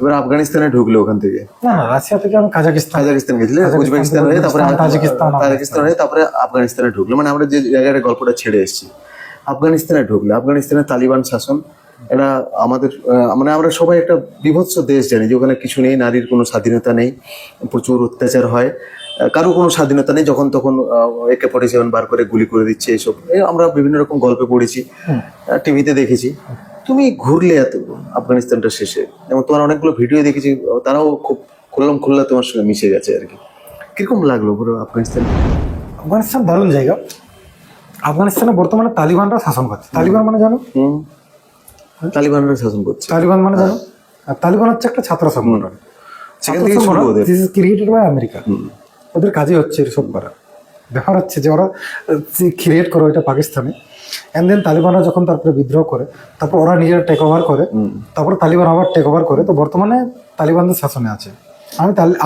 এবার আফগানিস্তানে ঢুকলে ওখান থেকে? না না, রাশিয়া থেকে আমি কাজাকিস্তান গেছিলে, উজবেকিস্তান হয়ে তারপরে তাজিকিস্তান হয়ে তারপরে আফগানিস্তানে ঢুকলো। মানে আমরা যে জায়গায় গল্পটা ছেড়ে এসেছি, আফগানিস্তানে ঢুকলে, আফগানিস্তানের তালিবান শাসন, এটা আমাদের মানে আমরা সবাই একটা বিভৎস দেশ জানি যে ওখানে কিছু নেই, নারীর কোনো স্বাধীনতা নেই, প্রচুর অত্যাচার হয়, কারো কোনো স্বাধীনতা নেই, যখন তখন AK-47 বার করে গুলি করে দিচ্ছে, এইসব আমরা বিভিন্ন রকম গল্পে পড়েছি, টিভিতে দেখেছি। তুমি ঘুরলে এত আফগানিস্তানটা শেষে, এবং তোমার অনেকগুলো ভিডিও দেখেছি, তারাও খুব খোল্লা তোমার সঙ্গে মিশে গেছে আর কি। কিরকম লাগলো পুরো আফগানিস্তান? আফগানিস্তান দারুণ জায়গা। আফগানিস্তানে বর্তমানে তালিবানরা শাসন করছে। তালিবান মানে জানো? তালিবানরা শাসন করছে। তালিবান মানে জানো? তালিবান হচ্ছে একটা ছাত্র সংগঠন, ক্রিয়েটেড বাই আমেরিকা। ওদের কাজই হচ্ছে এসব করা। ব্যাপার হচ্ছে যে ওরা ক্রিয়েট করে ওইটা পাকিস্তানে, অ্যান্ড দেন তালিবানরা যখন তারপরে বিদ্রোহ করে, তারপর ওরা নিজেরা টেক ওভার করে, তারপরে তালিবান আবার টেক ওভার করে। তো বর্তমানে তালিবানদের শাসনে আছে।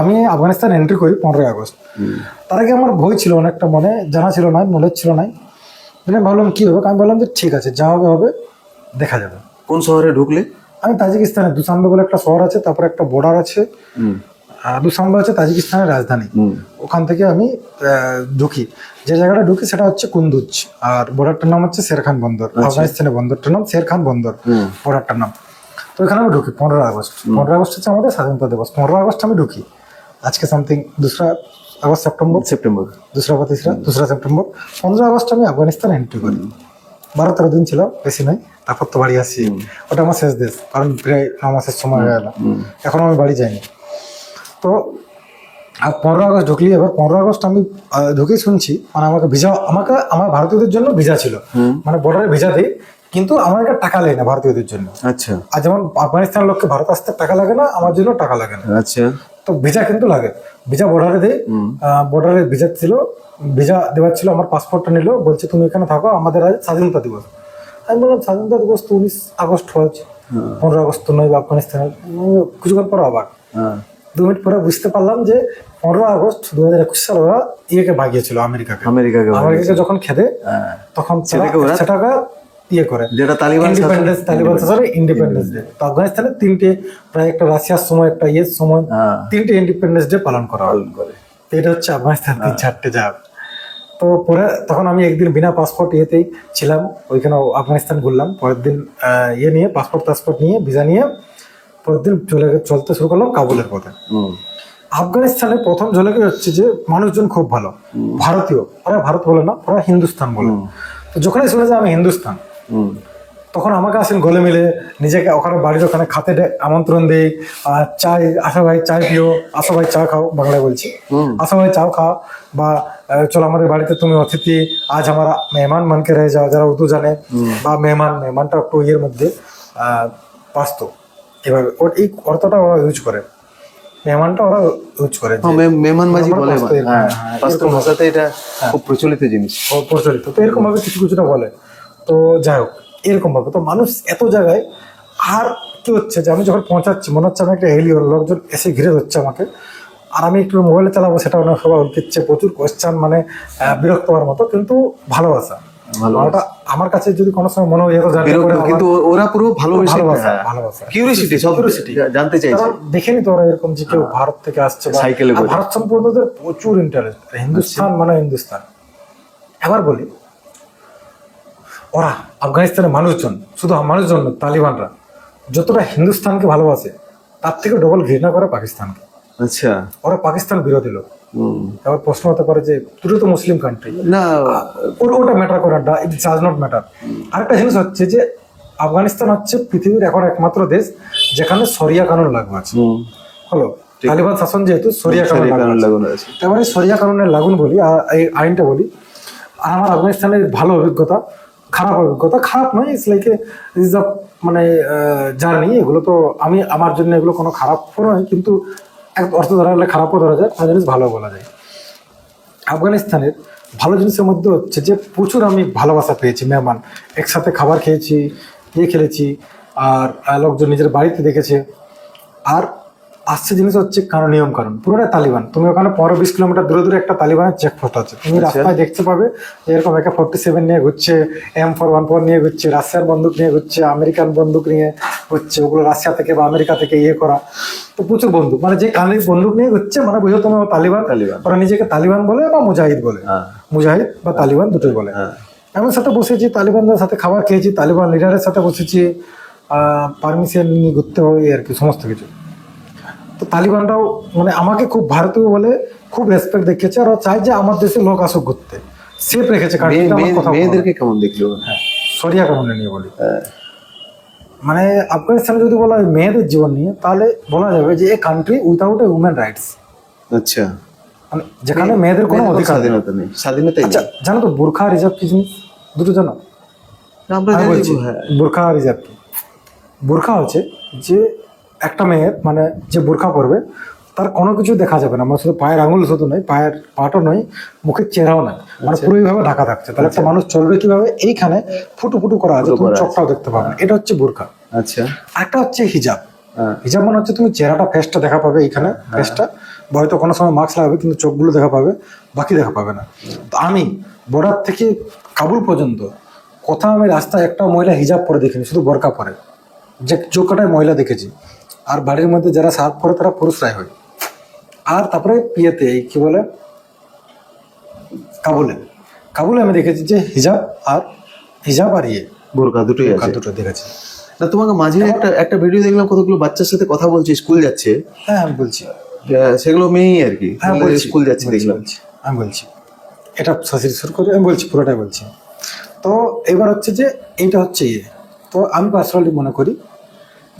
আমি আফগানিস্তান এন্ট্রি করি 15ই আগস্ট। তার আগে আমার ভয় ছিল অনেকটা, মনে জানা ছিল না, নলেজ ছিল না। মানে ভাবলাম কী হবে, আমি বললাম যে ঠিক আছে, যা হবে হবে, দেখা যাবে। কোন শহরে ঢুকলে? আমি তাজিকিস্তানে দুসাম্বে বলে একটা শহর আছে, তারপরে একটা বর্ডার আছে, দুসাম্বে হচ্ছে তাজিকিস্তানের রাজধানী। ওখান থেকে আমি ঢুকি, যে জায়গাটা ঢুকি সেটা হচ্ছে কুন্দুজ, আর বর্ডারটার নাম হচ্ছে শেরখান বন্দর। আফগানিস্তানের বন্দরটার নাম শেরখান বন্দর, বর্ডারটার নাম। তো এখানে আমি ঢুকি 15 আগস্ট। 15 আগস্ট হচ্ছে আমাদের স্বাধীনতা দিবস। 15 আগস্ট আমি ঢুকি। আজকে সামথিং 2 আগস্ট, সেপ্টেম্বর 2 বা 2 সেপ্টেম্বর। 15 আগস্ট আমি আফগানিস্তান এন্ট্রি করি। 12-13 দিন ছিল, বেশি নয়। তারপর তো বাড়ি আসছি। ওটা আমার শেষ দেশ, কারণ প্রায় 9 মাসের সময় হয়ে গেল, এখনো আমি বাড়ি যাইনি। তো 15 আগস্ট ঢুকলি। এবার 15 আগস্ট আমি ঢুকে শুনছি, মানে আমার ভারতীয়দের জন্য ভিসা ছিল, মানে বর্ডারে ভিসা দেয়, কিন্তু আমার একটা টাকা লাগে না ভারতীয়দের জন্য। আচ্ছা। আর যেমন আফগানিস্তানের লোককে ভারত আসতে টাকা লাগে না, আমার জন্য টাকা লাগে না। আচ্ছা। তো ভিসা কিন্তু লাগে, ভিসা বর্ডারে দেয়। বর্ডারে ভিসা ছিল, ভিসা দেওয়ার ছিল। আমার পাসপোর্টটা নিল, বলছে তুমি এখানে থাকো, আমাদের আজ স্বাধীনতা দিবস। আমি বললাম স্বাধীনতা দিবস তো 19 আগস্ট হয়েছে, 15 আগস্ট তো নয় আফগানিস্তানের। কিছুক্ষণ পর আবার 2 মিনিট পরে বুঝতে পারলাম যে 15 আগস্ট 2021 সালে ওরা ইয়েকে ভাগিয়েছিল, আমেরিকাকে যখন খেদে, তখন সেটাকে ইয়ে করে, যেটা তালিবান শাসনে ইন্ডিপেন্ডেন্স ডে। তো আফগানিস্তানে 3টে, প্রায় একটা রাশিয়ার সময়, একটা ইয়ের সময়, 3টে ইন্ডিপেন্ডেন্স ডে পালন করা করে। এটা হচ্ছে আফগানিস্তান 3-4টে জায়গা। তো পরে তখন আমি একদিন বিনা পাসপোর্ট ইয়েতেই ছিলাম, ওইখানে আফগানিস্তান ঘুরলাম। পরের দিন ইয়ে নিয়ে পাসপোর্ট নিয়ে, ভিসা নিয়ে, পরের দিন চলতে শুরু করলাম কাবুলের পথে। আফগানিস্তানে প্রথম ঝলকে হচ্ছে যে মানুষজন খুব ভালো, ভারতীয়। ওরা ভারত বলে না, ওরা হিন্দুস্তান বলে। তো যখনই শুনে যে আমি হিন্দুস্তান, তখন আমাকে আসেন গলে মিলে, নিজেকে ওখানে বাড়ির ওখানে খাতে আমন্ত্রণ দেই। চাই, আসো ভাই চাই পিও, আসো ভাই চা খাও, বাংলায় বলছি, আসো ভাই চাও খাও, বা চলো আমাদের বাড়িতে তুমি অতিথি, আজ আমার মেহমান মানকে রয়ে যাও, যারা উর্দু জানে। বা মেহমানটা একটু ইয়ের মধ্যে পাস্ত, এভাবে এই অর্থটা ওরা ইউজ করে, মেহমানটা ওরা ইউজ করে, মেহমানবাজি বলে পাস্তুর ভাষাতে, এটা খুব প্রচলিত জিনিস, প্রচলিত। তো এরকম ভাবে কিছুটা বলে। তো যাই হোক, এরকম ভাবে তো মানুষ এত জায়গায়। আর কি হচ্ছে যে আমি যখন পৌঁছাচ্ছি, মনে হচ্ছে আমি একটা এলিয়ন, লোকজন এসে ঘিরে ধরছে আমাকে, আর আমি একটু মোবাইলে চালাবো, সেটা অনেক সবাই দিচ্ছে, প্রচুর কোয়েশ্চেন, মানে বিরক্ত হওয়ার মতো, কিন্তু ভালোবাসা। আমার কাছে যদি কোনো সময় মনে হয় কিন্তু ওরা পুরো ভালোবাসা, কিউরিওসিটি, জানতে চাইছে। দেখেনি তো ওরা এরকম যে কেউ ভারত থেকে আসছে, সাইকেলে, ভারত সম্পর্কে ওদের প্রচুর ইন্টারেস্ট। হিন্দুস্তান মানে হিন্দুস্তান। এবার বলি, ওরা আফগানিস্তানের মানুষজন, শুধু মানুষজন, তালিবানরা যতটা হিন্দুস্তানকে ভালোবাসে, তার থেকে ডবল ঘৃণা করে পাকিস্তানকে। আচ্ছা। ওরা পাকিস্তান বিরোধী লোক। এবার প্রশ্ন হতে পারে যে দুটো তো মুসলিম কান্ট্রি, না ওটা ম্যাটার করে না, ইট ডাজ নট ম্যাটার। আরেকটা জিনিস হচ্ছে যে আফগানিস্তান হচ্ছে পৃথিবীর এখন একমাত্র দেশ যেখানে শরিয়া কানুন লাগু আছে। হলো, তালিবান শাসন যেহেতু শরিয়া কানুন লাগু আছে। এবারে শরিয়া কানুনের লাগুন বলি, এই আইনটা বলি। আর আমার আফগানিস্তানের ভালো অভিজ্ঞতা, খারাপ অভিজ্ঞতা, খারাপ নয়, ইটস লাইক ইজ আ মানে জার্নি। এগুলো তো আমার জন্য এগুলো কোনো খারাপ নয়, কিন্তু এক অর্থ ধরা হলে খারাপও ধরা যায়, কোনো জিনিস ভালো বলা যায়। আফগানিস্তানের ভালো জিনিসের মধ্যে হচ্ছে যে প্রচুর আমি ভালোবাসা পেয়েছি, মেহমান, একসাথে খাবার খেয়েছি, খেলেছি, আর লোকজন নিজের বাড়িতে দেখেছে। আর আসছে জিনিস হচ্ছে কারণ নিয়ম কারণ পুরোটাই তালিবান। তুমি ওখানে 15-20 কিলোমিটার দূরে দূরে একটা তালিবানের চেকপোস্ট আছে, তুমি রাস্তায় দেখতে পাবে যে এরকম AK-47 নিয়ে ঘুরছে, M414 নিয়ে ঘুরছে, রাশিয়ার বন্দুক নিয়ে ঘুরছে, আমেরিকান বন্দুক নিয়ে ঘুরছে, ওগুলো রাশিয়া থেকে বা আমেরিকা থেকে ইয়ে করা। তো প্রচুর বন্দুক, মানে যে কানের বন্দুক নিয়ে ঘুরছে, মানে বুঝো তুমি তালিবান। ওরা নিজেকে তালিবান বলে বা মুজাহিদ বলে, মুজাহিদ বা তালিবান দুটোই বলে। আমার সাথে বসেছি, তালিবানদের সাথে খাবার খেয়েছি, তালিবান লিডারের সাথে বসেছি, পারমিশন নিয়ে ঘুরতে হয় আর কি, সমস্ত কিছু। তো তালিবানরাও মানে আমাকে খুব ভারতীয় বলে খুব রেসপেক্ট দেখিয়েছে, আর ও চাই যে আমার দেশে লোক আসুক ঘুরতে, সেফ রেখেছে। মেয়েদেরকে কেমন দেখলো? হ্যাঁ, সরিয়া কানুনে নিয়ে বলি, মানে আফগানিস্তানে যদি বলা হয় মেয়েদের জীবন নিয়ে, তাহলে বলা যাবে যে a country without A women rights. আচ্ছা, মানে যেখানে মেয়েদের কোনো অধিকার নেই, স্বাধীনতা নেই, স্বাধীনতা। আচ্ছা, জানো তো বোরখা আর হিজাব কি জিনিস? দুটো জানো? আমরা আমি জানি, বলছি হ্যাঁ। বোরখা আর হিজাব কি। বোরখা হচ্ছে যে একটা মেয়ের, মানে যে বোরখা পরবে তার কোনো কিছু দেখা যাবে না, মানে শুধু পায়ের আঙুল শুধু নয়, পায়ের পাটও নয়, মুখের চেহারাও নয়, মানে পুরো এইভাবে ঢাকা থাকছে। তাহলে একটা মানুষ চলবে কিভাবে? এইখানে ফুটু ফুটু করা আছে, তুমি চোখটাও দেখতে পাবে না, এটা হচ্ছে বোরখা। আচ্ছা, একটা হচ্ছে হিজাব। হিজাব মানে হচ্ছে তুমি চেহারাটা, ফেসটা দেখা পাবে, এইখানে ফেসটা, হয়তো কোনো সময় মাস্ক লাগাবে কিন্তু চোখগুলো দেখা পাবে, বাকি দেখা পাবে না। তো আমি বর্ডার থেকে কাবুল পর্যন্ত কোথাও আমি রাস্তায় একটা মহিলা হিজাব পরে দেখিনি, শুধু বোরকা পরে, যে চোখটায় মহিলা দেখেছি। আর বাড়ির মধ্যে যারা সার্ভ করে তারা পুরুষরাই হয়। আর তারপরে পিয়েতে এই কি বলে কাবুলে আমি দেখেছি যে হিজাব আর ইয়ে বোরকা দুটোই আছে। দুটো দেখেছি। না, তোমাকে মাঝে একটা ভিডিও দেখলাম, কতগুলো বাচ্চার সাথে কথা বলছে, স্কুল যাচ্ছে। হ্যাঁ, আমি বলছি সেগুলো মেয়েই আর কি, হ্যাঁ, স্কুল যাচ্ছে দেখলাম। আমি বলছি এটা শুরু করে আমি বলছি, পুরোটাই বলছি। তো এবার হচ্ছে যে এইটা হচ্ছে ইয়ে, তো আমি পার্সোনালি মনে করি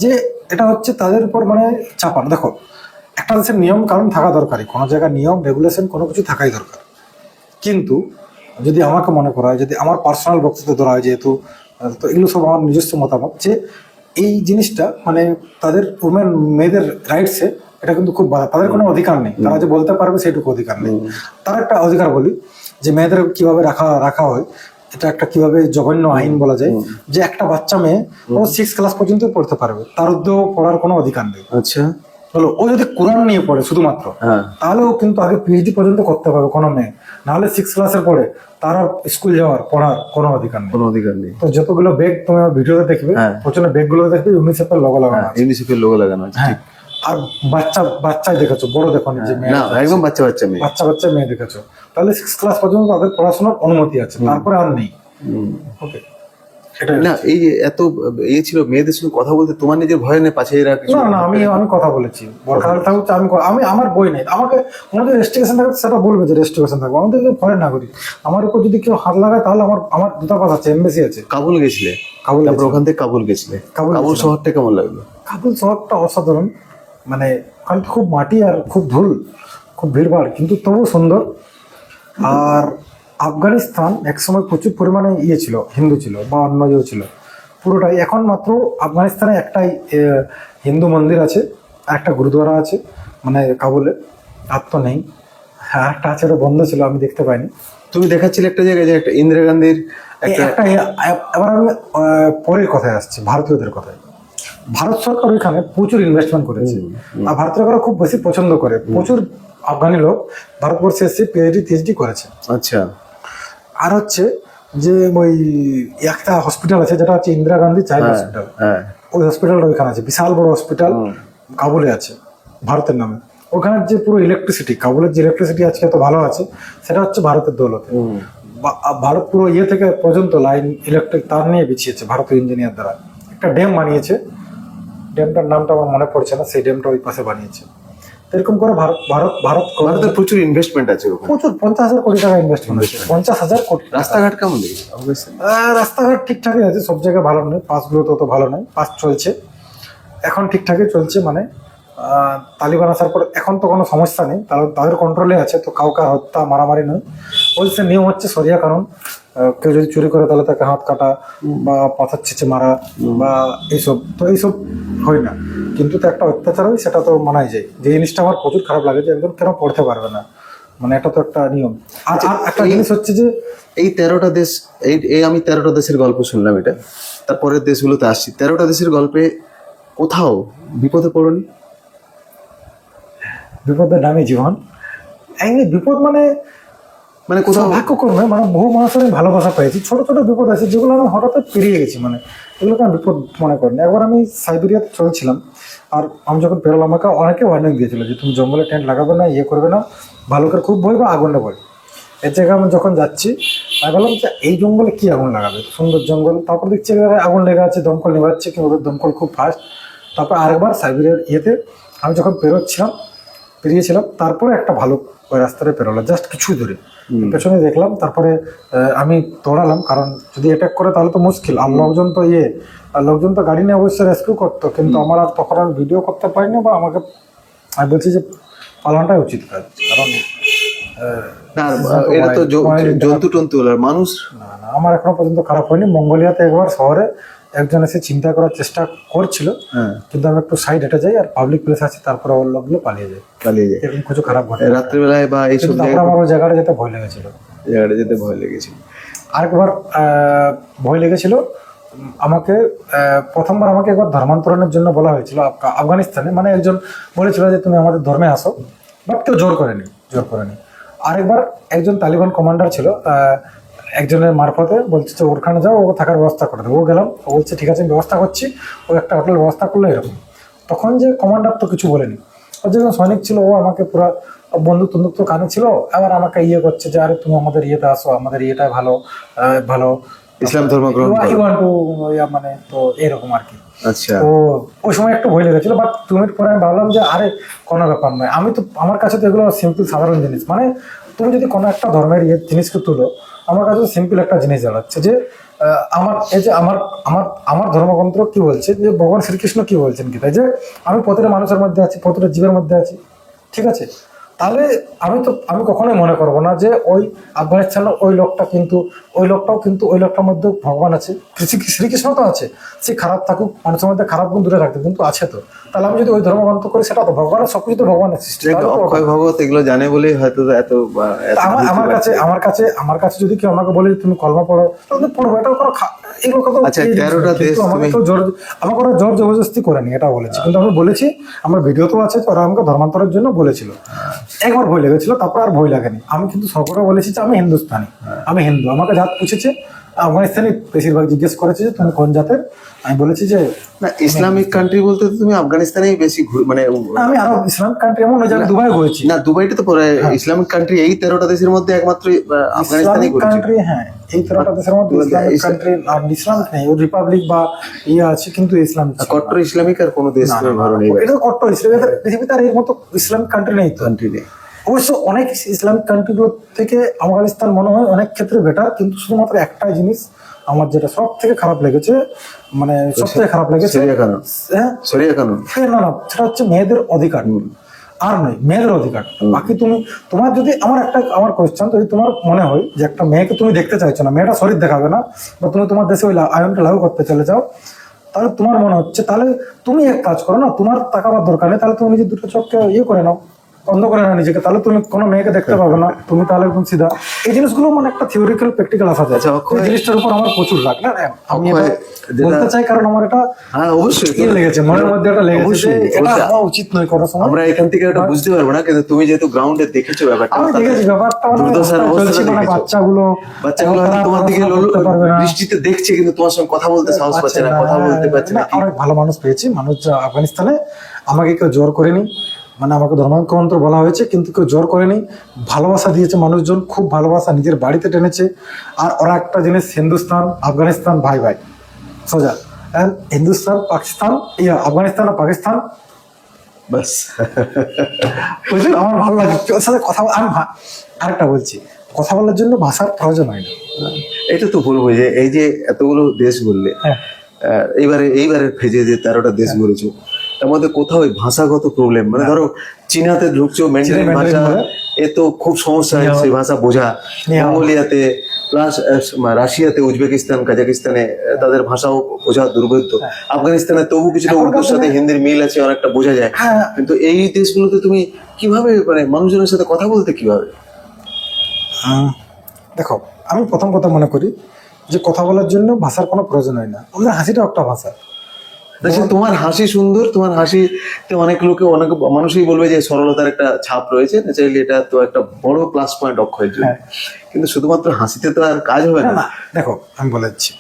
যে এটা হচ্ছে তাদের উপর মানে চাপানো। দেখো, একটা দেশের নিয়ম কারণ থাকা দরকারই, কোনো জায়গায় নিয়ম রেগুলেশন কোনো কিছু থাকাই দরকার। কিন্তু যদি আমাকে মনে করা হয়, যদি আমার পার্সোনাল বক্তব্য ধরা হয়, যেহেতু তো এগুলো সব আমার নিজস্ব মতামত, যে এই জিনিসটা মানে তাদের উমেন মেয়েদের রাইটসে এটা কিন্তু খুব বাধা। তাদের কোনো অধিকার নেই, তারা যে বলতে পারবে সেটুকু অধিকার নেই। তার একটা অধিকার বলি যে মেয়েদের কিভাবে রাখা হয়, এটা একটা কিভাবে জঘন্য আইন বলা যায়, যে একটা বাচ্চা মেয়ে ও 6 ক্লাস পর্যন্ত পড়তে পারবে, তার মধ্যেও পড়ার কোনো অধিকার নেই। আচ্ছা, হলো ও যদি কোরআন নিয়ে পড়ে শুধুমাত্র, তাহলেও কিন্তু আগে PhD পর্যন্ত করতে পারবে কোনো মেয়ে, নাহলে 6 ক্লাসের পরে তার আর স্কুল যাওয়ার পড়ার কোনো অধিকার নেই, কোনো অধিকার নেই। তো যতগুলো ব্যাগ তুমি ভিডিওতে দেখবে, প্রচন্ড ব্যাগগুলো দেখবে ইউনিসেফের লোগো লাগানো আছে, ইউনিসেফের লোগো লাগানো আছে। হ্যাঁ, আর বাচ্চাই দেখেছো, বড় দেখো যে মেয়ে, না, একদম বাচ্চা মেয়ে, বাচ্চা মেয়ে দেখেছো, তাহলে 6 ক্লাস পর্যন্ত তাদের পড়াশোনার অনুমতি আছে, তারপরে আর নেই। ওকে, না, এই যে এত ইয়ে ছিল মেয়েদের সঙ্গে কথা বলতে, তোমার নিজের ভয় নেই পাছে এরা কিছু? না, আমি কথা বলেছি, বরখাল থাকুক, আমি আমার বই নেই, আমাকে কোনো রেস্ট্রিকশন থাকে সেটা বলবে যে রেস্ট্রিকশন থাকবে, আমাদের ফরেন নাগরিক, আমার উপর যদি কেউ হাত লাগায় তাহলে আমার দূতাবাস আছে, এমবেসি আছে। কাবুল গেছিলে? তারপর ওখান থেকে কাবুল গেছিলে। কাবুল শহরটা কেমন লাগলো? কাবুল শহরটা অসাধারণ, মানে ওখানে খুব মাটি আর খুব ধুল, খুব ভিড়ভাড়, কিন্তু তবু সুন্দর। আর আফগানিস্তান একসময় প্রচুর পরিমাণে ইয়ে ছিল, হিন্দু ছিল বা অন্য ইয়ে ছিল, পুরোটাই। এখন মাত্র আফগানিস্তানে একটাই হিন্দু মন্দির আছে, আর একটা গুরুদ্বারা আছে, মানে কাবুলে, আর তো নেই। আর একটা আছে, ওটা বন্ধ ছিল, আমি দেখতে পাইনি। তুমি দেখাচ্ছিলে একটা জায়গায় যে একটা ইন্দিরা গান্ধীর একটা এবার আমি পরের কথায় আসছি, ভারতীয়দের কথায়। ভারত সরকার ওইখানে প্রচুর ইনভেস্টমেন্ট করেছে, আর ভারতীয় খুব বেশি পছন্দ করে, প্রচুর আফগানি লোক ভারতবর্ষে এসে PhD করেছে। আচ্ছা, আর হচ্ছে যে ওই একটা হসপিটাল আছে, যেটা হচ্ছে ইন্দিরা গান্ধী চাইল্ড হসপিটাল, ওই হসপিটালটা ওইখানে আছে, বিশাল বড় হসপিটাল, কাবুলে আছে, ভারতের নামে। ওখানের যে পুরো ইলেকট্রিসিটি, কাবুলের যে ইলেকট্রিসিটি আজকে এত ভালো আছে, সেটা হচ্ছে ভারতের দৌলতে। ভারত পুরো ইয়ে থেকে পর্যন্ত লাইন, ইলেকট্রিক তার নিয়ে বিছিয়েছে ভারতীয় ইঞ্জিনিয়ার দ্বারা। একটা ড্যাম বানিয়েছে, ড্যামটার নামটা আমার মনে পড়ছে না, সেই ড্যামটা ওই পাশে বানিয়েছে। এরকম করে ভারতের প্রচুর ইনভেস্টমেন্ট আছে ওখানে, প্রচুর 50,000 কোটি টাকা ইনভেস্টমেন্ট হচ্ছে, 50,000 কোটি। রাস্তাঘাট কেমন দেখি? রাস্তাঘাট ঠিকঠাকই আছে, সব জায়গায় ভালো নয়, পাসগুলো তো ভালো নয়, পাস চলছে এখন, ঠিকঠাকই চলছে। মানে তালিবান আসার পর এখন তো কোনো সমস্যা নেই, তাদের কন্ট্রোলে আছে, তো কাউকে হত্যা মারামারি নয়। বলছে নিয়ম হচ্ছে সরিয়া কানুন, কেউ যদি চুরি করে তাহলে তাকে হাত কাটা বা পাথর ছেঁচে মারা বা এইসব, তো এইসব হয় না। কিন্তু তো একটা অত্যাচার হয়, সেটা তো মানাই যায়। যে জিনিসটা আমার প্রচুর খারাপ লাগে যে একজন কেন পড়তে পারবে না, মানে এটা তো একটা নিয়ম। আর একটা জিনিস হচ্ছে যে এই 13টা দেশ, এই আমি 13টা দেশের গল্প শুনলাম, এটা তারপরের দেশগুলোতে আসছি, 13টা দেশের গল্পে কোথাও বিপদে পড়নি? বিপদের নামে জীবন। এমনি বিপদ মানে মানে কোথাও ভাগ্যক্রমে মানে বহু মানুষের আমি ভালোবাসা পেয়েছি। ছোট ছোট বিপদ আছে যেগুলো আমি হঠাৎ পেরিয়ে গেছি, মানে এগুলোকে আমি বিপদ মনে করিনি। একবার আমি সাইবেরিয়াতে চলছিলাম, আর আমি যখন বেরোলাম আমাকে অনেকে ওয়ার্নিং দিয়েছিল যে তুমি জঙ্গলে টেন্ট লাগাবে না, ইয়ে করবে না, ভালুকের খুব ভয় বা আগুনটা ভয়। এর জায়গায় আমি যখন যাচ্ছি আমি বললাম যে এই জঙ্গলে কি আগুন লাগাবে, সুন্দর জঙ্গল। তারপর দেখছি এখানে আগুন লেগে আছে, দমকল নেভাচ্ছে, কিন্তু ওদের দমকল খুব ফাস্ট। তারপর আরেকবার সাইবেরিয়ার ইয়েতে আমি যখন পেরিয়েছিলাম, তারপরে একটা ভালুক ওই রাস্তাটা পেরোলো জাস্ট কিছু দূরে, পেছনে দেখলাম। তারপরে আমি দৌড়ালাম, কারণ যদি অ্যাটাক করে তাহলে তো মুশকিল। আর লোকজন তো গাড়ি নিয়ে অবশ্যই রেস্কিউ করতো, কিন্তু আমার আর তখন আমি ভিডিও করতে পারিনি, বা আমি বলছি যে পালানোটাই উচিত কাজ। কারণ না, এটা তো জন্তু টন্তু আর মানুষ। না, আমার এখনো পর্যন্ত খারাপ হয়নি। মঙ্গোলিয়াতে একবার শহরে একজন এসে চিন্তা করার চেষ্টা করছিল, কিন্তু আমি একটু সাইড হেঁটে যাই, আর পাবলিক প্লেস আছে, তারপরে ওর লোকগুলো পালিয়ে যায়। এরকম কিছু খারাপ ঘটে রাত্রিবেলায় বা এইসব তারপরে আমার ওই জায়গাটা যেতে ভয় লেগেছিল। আরেকবার ভয় লেগেছিল আমাকে। প্রথমবার আমাকে একবার ধর্মান্তরণের জন্য বলা হয়েছিল আফগানিস্তানে, মানে একজন বলেছিল যে তুমি আমাদের ধর্মে আসো, বাট কেউ জোর করেনি। আরেকবার একজন তালিবান কমান্ডার ছিল, একজনের মারফতে বলছে যে ওখানে যাও, ও থাকার ব্যবস্থা করে দেবো। ও গেলাম, ও বলছে ঠিক আছে আমি ব্যবস্থা করছি। ও একটা হোটেলের ব্যবস্থা করলো এরকম। তখন যে কমান্ডার তো কিছু বলেনি, ও যেজন সৈনিক ছিল ও আমাকে পুরো বন্দুক তো কানে ছিল, আবার আমাকে ইয়ে করছে যে আরে তুমি আমাদের ইয়েতে আসো, আমাদের ইয়েটা ভালো ইসলাম ধর্ম গ্রহণ মানে তো এরকম আর কি। আচ্ছা, তো ওই সময় একটু ভয় লেগেছিল, বাট 2 মিনিট পরে আমি ভাবলাম যে আরে কোনো ব্যাপার নয়। আমার কাছে তো এগুলো সিম্পল সাধারণ জিনিস। মানে তুমি যদি কোনো একটা ধর্মের জিনিসকে তুলো, আমার কাছে সিম্পল একটা জিনিস জানাচ্ছে যে আমার ধর্মগ্রন্থ কি বলছে, যে ভগবান শ্রীকৃষ্ণ কি বলছেন গীতায়, যে আমি প্রতিটা মানুষের মধ্যে আছি, প্রতিটা জীবের মধ্যে আছি। ঠিক আছে, তাহলে আমি কখনোই মনে করবো না যে ওই আফগানিস্তানের ওই লোকটাও কিন্তু ওই লোকটার মধ্যে ভগবান আছে, শ্রীকৃষ্ণ তো আছে। সে খারাপ থাকুক, মানুষের মধ্যে খারাপ গুণ দূরে থাকতে, কিন্তু আছে তো। তাহলে আমি যদি ওই ধর্মগ্রন্থ করি, সেটা তো ভগবানের সবকিছু তো ভগবানের সৃষ্টি। অক্ষয় ভগবত এগুলো জানে বলেই হয়তো এত আমার কাছে যদি কেউ আমাকে বলে তুমি কলমা পড়ো, তাহলে পড়বো। এটা এগুলো কথা। আচ্ছা, 13টা দেশ আমাকে ওরা জোর জবরদস্তি করেনি, এটা বলেছি। কিন্তু আমি বলেছি, আমার ভিডিও তো আছে, ওরা আমাকে ধর্মান্তরের জন্য বলেছিল। একবার ভয় লেগেছিল, তারপর আর ভয় লাগেনি। আমি কিন্তু সকলে বলেছি যে আমি হিন্দুস্তানি, আমি হিন্দু। আমাকে জাত পুছেছে, আফগানিস্তানি বেশিরভাগ জিজ্ঞেস করেছে যে তুমি কোন জাতের। আমি বলেছি যে না, ইসলামিক কান্ট্রি বলতে তো তুমি আফগানিস্তানেই বেশি মানে আমি আরো ইসলামিক কান্ট্রি এমন নয় যে আমি দুবাই ঘুরেছি। না, দুবাইটা তো পরে ইসলামিক কান্ট্রি। এই 13টা দেশের মধ্যে একমাত্র আফগানিস্তানই ঘুরেছি। কান্ট্রি, হ্যাঁ, এই 13টা দেশের মধ্যে ইসলামিক কান্ট্রি আর ইসলামিক নেই। ও রিপাবলিক বা ইয়ে আছে, কিন্তু ইসলাম কট্টর ইসলামিক আর কোনো দেশ ভালো নেই। এটা তো কট্টর ইসলামিক। পৃথিবীতে আর এর মতো ইসলামিক কান্ট্রি নেই তো। অবশ্য অনেক ইসলামিক কান্ট্রিগুলো থেকে আফগানিস্তান মনে হয় অনেক ক্ষেত্রে বেটার, কিন্তু শুধুমাত্র একটাই জিনিস আমার যেটা সব থেকে খারাপ লেগেছে, মানে সব থেকে খারাপ লেগেছে, হ্যাঁ, না, সেটা হচ্ছে মেয়েদের অধিকার। আর নয়, মেয়েদের অধিকার। বাকি তোমার যদি আমার কোয়েশ্চেন, যদি তোমার মনে হয় যে একটা মেয়েকে তুমি দেখতে চাইছো না, মেয়েটা শরীর দেখাবে না, বা তুমি তোমার দেশে ওই আইনটা লাগু করতে চলে যাও, তাহলে তোমার মনে হচ্ছে, তাহলে তুমি এক কাজ করো না, তোমার তাকাবার দরকার নেই, তাহলে তুমি নিজের দুটো চোখকে ইয়ে করে নাও, বন্ধ করে না নিজেকে, তাহলে তুমি কোনো মেয়েকে দেখতে পাবে না, তুমি তাহলে একদম সিধা। এই জিনিসগুলো মানে একটা থিওরিক্যাল প্র্যাকটিক্যাল আসা যায়। এই জিনিসটার উপর আমার প্রচুর রাগ। না, আমি বলতে চাই, কারণ আমার এটা অবশ্যই লেগেছে, মনের মধ্যে এটা লেগেছে, এটা হওয়া উচিত নয় কোনো সময়। আমরা এখান থেকে এটা বুঝতে পারবো না, কিন্তু তুমি যেহেতু গ্রাউন্ডে দেখেছো ব্যাপারটা, আমি দেখেছি ব্যাপারটা, মানে বাচ্চাগুলো তোমার দিকে দৃষ্টিতে দেখছে, কিন্তু তোমার সঙ্গে কথা বলতে সাহস পাচ্ছে না, কথা বলতে পারছে না। অনেক ভালো মানুষ পেয়েছি, মানুষ আফগানিস্তানে। আমাকে কেউ জোর করেনি, মানে আমাকে ধর্মান্তর বলা হয়েছে, কিন্তু কেউ জোর করেনি। ভালোবাসা দিয়েছে মানুষজন, খুব ভালোবাসা, নিজের বাড়িতে টেনেছে। আর ওরা একটা জিনিস, হিন্দুস্তান আফগানিস্তান ভাই ভাই সোজা। হিন্দুস্তান পাকিস্তান, আফগানিস্তান আর পাকিস্তান, বাস। বুঝলেন, আমার ভালো লাগে ওর সাথে কথা। আমি আরেকটা বলছি, কথা বলার জন্য ভাষার প্রয়োজন হয় না। এটা তো বলবো যে এই যে এতগুলো দেশ বললে, এইবারে ফেজে যে 13টা দেশ বলেছো, তার মধ্যে কোথাও ভাষাগত প্রবলেম, মানে ধরো চীনাতে ঢুকছো, ম্যান্ডারিন ভাষা, এ তো খুব সমস্যা হয় সেই ভাষা বোঝা। মঙ্গোলিয়াতে, প্লাস রাশিয়াতে, উজবেকিস্তান, কাজাকিস্তানে তাদের ভাষাও বোঝা দুর্বোধ্য। আফগানিস্তানে তবু কিছুটা উর্দুর সাথে হিন্দির মিল আছে, অনেকটা বোঝা যায়। কিন্তু এই দেশগুলোতে তুমি কিভাবে, মানে মানুষজনের সাথে কথা বলতে কিভাবে? দেখো, আমি প্রথম কথা মনে করি যে কথা বলার জন্য ভাষার কোনো প্রয়োজন হয় না। আমাদের হাসিটাও একটা ভাষা। আচ্ছা, তোমার হাসি সুন্দর, তোমার হাসিতে অনেক লোকে অনেক মানুষই বলবে যে সরলতার একটা ছাপ রয়েছে, ন্যাচারালি এটা তো একটা বড় প্লাস পয়েন্ট অক্ষয়ের জন্য। কিন্তু শুধুমাত্র হাসিতে তো আর কাজ হবে না না। না, দেখো আমি বলে দিচ্ছি।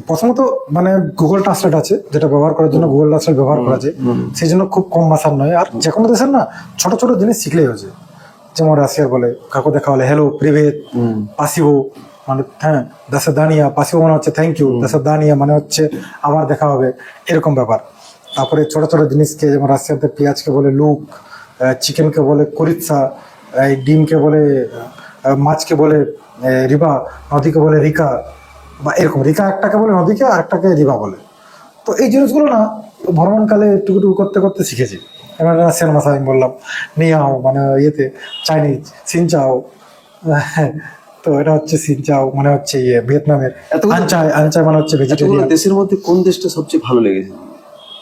প্রথমত মানে গুগল ট্রান্সলেট আছে, যেটা ব্যবহার করার জন্য গুগল ট্রান্সলেট ব্যবহার করা যায়, সেই জন্য খুব কম ভাষার নয়। আর যে কোনো দেশের না ছোট ছোট জিনিস শিখলেই হয়েছে। যেমন রাশিয়ার বলে কাকু দেখা হলে হ্যালো প্রিভেত, পাসিবো মানে হ্যাঁ দাসা দানিয়া, পাসিবো মানে হচ্ছে থ্যাংক ইউ, দাসা দানিয়া মানে হচ্ছে আবার দেখা হবে, এরকম ব্যাপার। তারপরে ছোট ছোট জিনিসকে যেমন রাশিয়াতে পেঁয়াজকে বলে লুক, চিকেনকে বলে করিৎসা, এই ডিমকে বলে মাছকে বলে রিবা, নদীকে বলে রিকা, বা এরকম রিকা একটাকে বলে নদীকে আর একটাকে রিবা বলে। তো এই জিনিসগুলো না ভ্রমণকালে টুকু টুকু করতে করতে শিখেছি। এবার রাশিয়ান ভাষা আমি বললাম নিয়াও মানে ইয়েতে চাইনিজ সিনচাও, তো এটা হচ্ছে সিনচাও মানে হচ্ছে ইয়ে ভিয়েতনামের, আনচাই আনচাই মানে হচ্ছে এতগুলো ভেজিটেরিয়ান। দেশের মধ্যে কোন দেশটা সবচেয়ে ভালো লেগেছে,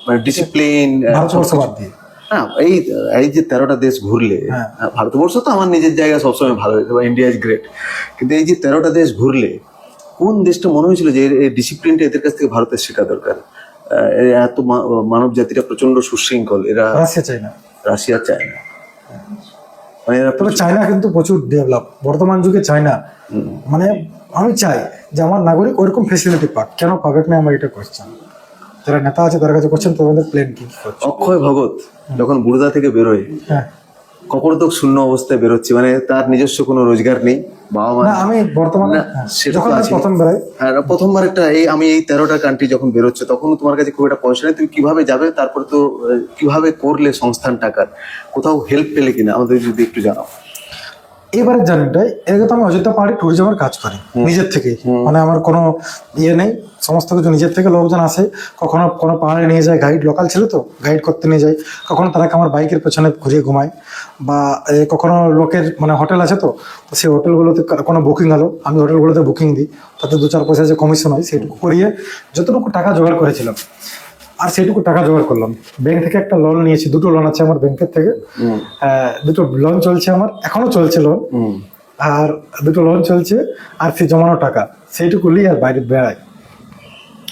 মানে ডিসিপ্লিন? ভারতবর্ষ বাদ দিয়ে হ্যাঁ, এই এই যে 13টা দেশ ঘুরলে, ভারতবর্ষ তো আমার নিজের জায়গায় সবসময় ভালো হয়েছে, বা ইন্ডিয়া ইজ গ্রেট, কিন্তু এই যে 13টা দেশ ঘুরলে কোন দেশটা মনে হয়েছিল যে এই ডিসিপ্লিনটা এদের কাছ থেকে ভারতের শেখা দরকার? এত মানব জাতিটা প্রচন্ড সুশৃঙ্খল, এরা রাশিয়া চাইনা। রাশিয়া চায় না, মানে এরা তবে চায়না কিন্তু প্রচুর ডেভেলপ বর্তমান যুগে। চায়না মানে আমি চাই যে আমার নাগরিক ওইরকম ফেসিলিটি পাক, কেন পাবে না আমার এটা কোয়েশ্চেন। যারা নেতা আছে তার কাছে কোশ্চেন, তোমাদের প্ল্যান কি করছে? অক্ষয় ভগৎ যখন বুড়দা থেকে বেরোয়, হ্যাঁ কপরতক শূন্য অবস্থায় বেরোচ্ছে, মানে তার নিজস্ব কোনো রোজগার নেই, বাবা মা না, আমি বর্তমানে না, সেটা যখন তো আমি আছে। প্রথম বেরোই, আর প্রথমবার একটা আমি এই 13টা কান্ট্রি যখন বেরোচ্ছে, তখন তোমার কাছে খুব একটা পয়সা নেই, তুমি কিভাবে যাবে? তারপরে তো কিভাবে করলে সংস্থান টাকার, কোথাও হেল্প পেলে কিনা আমাদের যদি একটু জানাও। এবারের জার্নিটাই এর তো আমি অযোধ্যা পাহাড়ি ট্যুরিজমের কাজ করি নিজের থেকেই, মানে আমার কোনো ইয়ে নেই, সমস্ত কিছু নিজের থেকে লোকজন আসে, কখনো কোনো পাহাড়ে নিয়ে যায় গাইড, লোকাল ছিল তো গাইড করতে নিয়ে যায়, কখনো তারাকে আমার বাইকের পেছনে ঘুরিয়ে ঘুমায়, বা কখনো লোকের মানে হোটেল আছে তো সেই হোটেলগুলোতে কোনো বুকিং হলো, আমি হোটেলগুলোতে বুকিং দিই, তাতে 2-4 পয়সা যে কমিশন হয় সেইটুকু করিয়ে যতটুকু টাকা জোগাড় করেছিলাম, আর সেইটুকু টাকা জোগাড় করলাম। ব্যাংক থেকে একটা লোন নিয়েছি, 2টো লোন আছে আমার ব্যাংকের থেকে, 2টো লোন চলছে আমার, এখনো চলছে লোন, আর 2টো লোন চলছে, আর সেই জমানো টাকা সেইটুকু নিয়ে আর বাইরে বেড়াই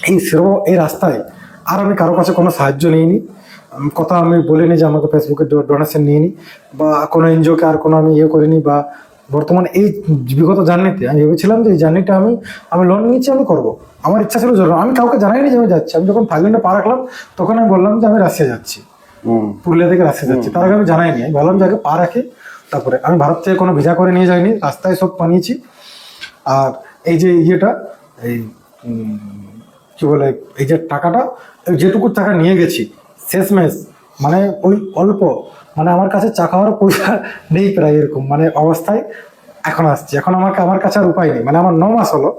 এই সেরকম এই রাস্তায়। আর আমি কারো কাছে কোনো সাহায্য নিইনি, কথা আমি বলিনি যে আমাকে ফেসবুকে ডোনেশন নিইনি, বা কোনো এনজিওকে আর কোনো আমি ইয়ে করিনি। বা বর্তমানে এই বিগত জার্নিতে আমি ভেবেছিলাম যে এই জার্নিটা আমি লোন নিয়েছি, আমি করবো, আমার ইচ্ছা ছিল জরুরি, আমি কাউকে জানাইনি যে আমি যাচ্ছি। আমি যখন থাইল্যান্ডে পা রাখলাম তখন আমি বললাম যে আমি রাশিয়া যাচ্ছি, পুরুলিয়া থেকে রাশিয়া যাচ্ছি, তার আগে আমি জানাইনি। আমি ভাবলাম যে আগে পা রাখি, তারপরে আমি ভারত থেকে কোনো ভিসা করে নিয়ে যাইনি, রাস্তায় সব বানিয়েছি। আর এই যে ইয়েটা এই কি বলে এই যে টাকাটা, যেটুকু টাকা নিয়ে গেছি শেষমেশ মানে ওই অল্প, মানে আমার কাছে চা খাওয়ার পয়সা নেই প্রায় এরকম মানে অবস্থায় এখন আসছি। এখন আমার কাছে আর উপায় নেই, মানে আমার 9 মাস হলো,